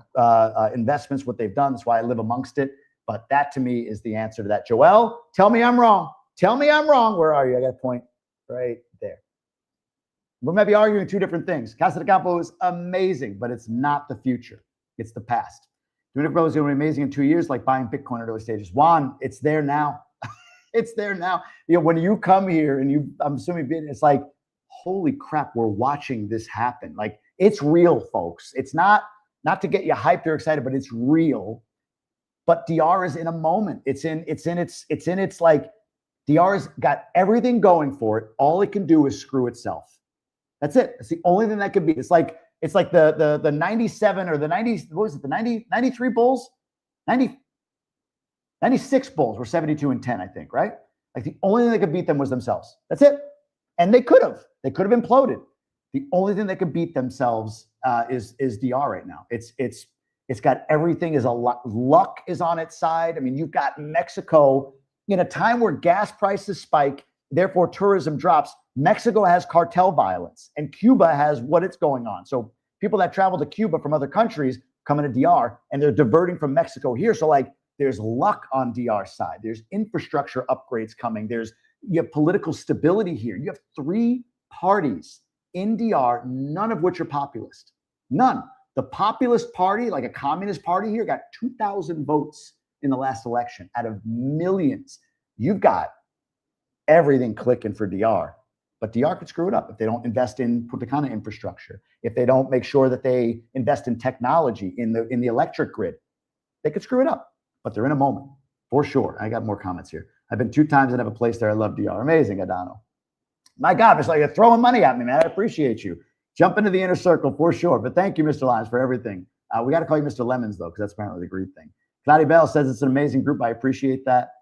Speaker 1: investments, what they've done. That's why I live amongst it. But that to me is the answer to that. Joel, tell me I'm wrong. Tell me I'm wrong. Where are you? I got a point right there. We might be arguing two different things. Casa de Campo is amazing, but it's not the future. It's the past. Dominican Republic is going to be amazing in 2 years, like buying Bitcoin at early stages. Juan, it's there now. It's there now. You know, when you come here and I'm assuming it's like, holy crap, we're watching this happen. Like, it's real, folks. It's not to get you hyped or excited, but it's real. But DR is in a moment. It's in its like, DR's got everything going for it. All it can do is screw itself. That's it. It's the only thing that could be. It's like the 97 or the 90, what was it? The 93 Bulls? 96 Bulls were 72-10, I think, right? Like, the only thing that could beat them was themselves. That's it. And they could have imploded. The only thing that could beat themselves is DR right now. It's got everything. Is a lot. Luck is on its side. I mean, you've got Mexico in a time where gas prices spike, therefore tourism drops. Mexico has cartel violence, and Cuba has what it's going on. So people that travel to Cuba from other countries come into DR, and they're diverting from Mexico here. So like, there's luck on DR side. There's infrastructure upgrades coming. You have political stability here. You have 3 parties in DR, none of which are populist. None. The populist party, like a communist party here, got 2,000 votes in the last election out of millions. You've got everything clicking for DR. But DR could screw it up if they don't invest in Punta Cana infrastructure, if they don't make sure that they invest in technology in the electric grid. They could screw it up, but they're in a moment, for sure. I got more comments here. I've been 2 times and have a place there. I love DR. Amazing, Adano. My God, it's like you're throwing money at me, man. I appreciate you. Jump into the inner circle, for sure. But thank you, Mr. Lyons, for everything. We got to call you Mr. Lemons, though, because that's apparently the Grub thing. Cloudy Bell says it's an amazing group. I appreciate that.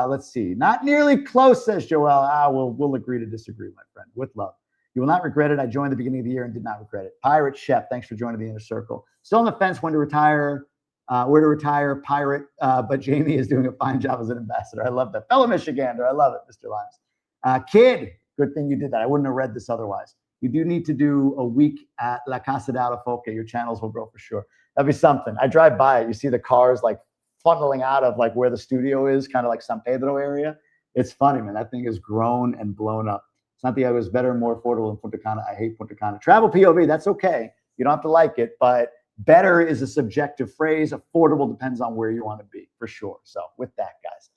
Speaker 1: Let's see. Not nearly close, says Joel. We'll agree to disagree, my friend. With love. You will not regret it. I joined the beginning of the year and did not regret it. Pirate Chef, thanks for joining the inner circle. Still on the fence when to retire. Where to retire, pirate. But Jamie is doing a fine job as an ambassador. I love that. Fellow Michigander. I love it, Mr. Limes. Kid, good thing you did that. I wouldn't have read this otherwise. You do need to do a week at La Casa de Alafoque. Your channels will grow for sure. That'd be something. I drive by it. You see the cars like funneling out of like where the studio is, kind of like San Pedro area. It's funny, man. That thing has grown and blown up. Santiago is better and more affordable than Punta Cana. I hate Punta Cana. Travel POV, that's okay. You don't have to like it, but better is a subjective phrase. Affordable depends on where you want to be, for sure. So with that, guys,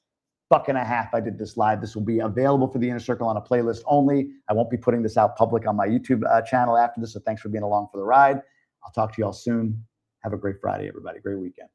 Speaker 1: $1.50 I did this live. This will be available for the Inner Circle on a playlist only. I won't be putting this out public on my YouTube channel after this, so thanks for being along for the ride. I'll talk to you all soon. Have a great Friday, everybody. Great weekend.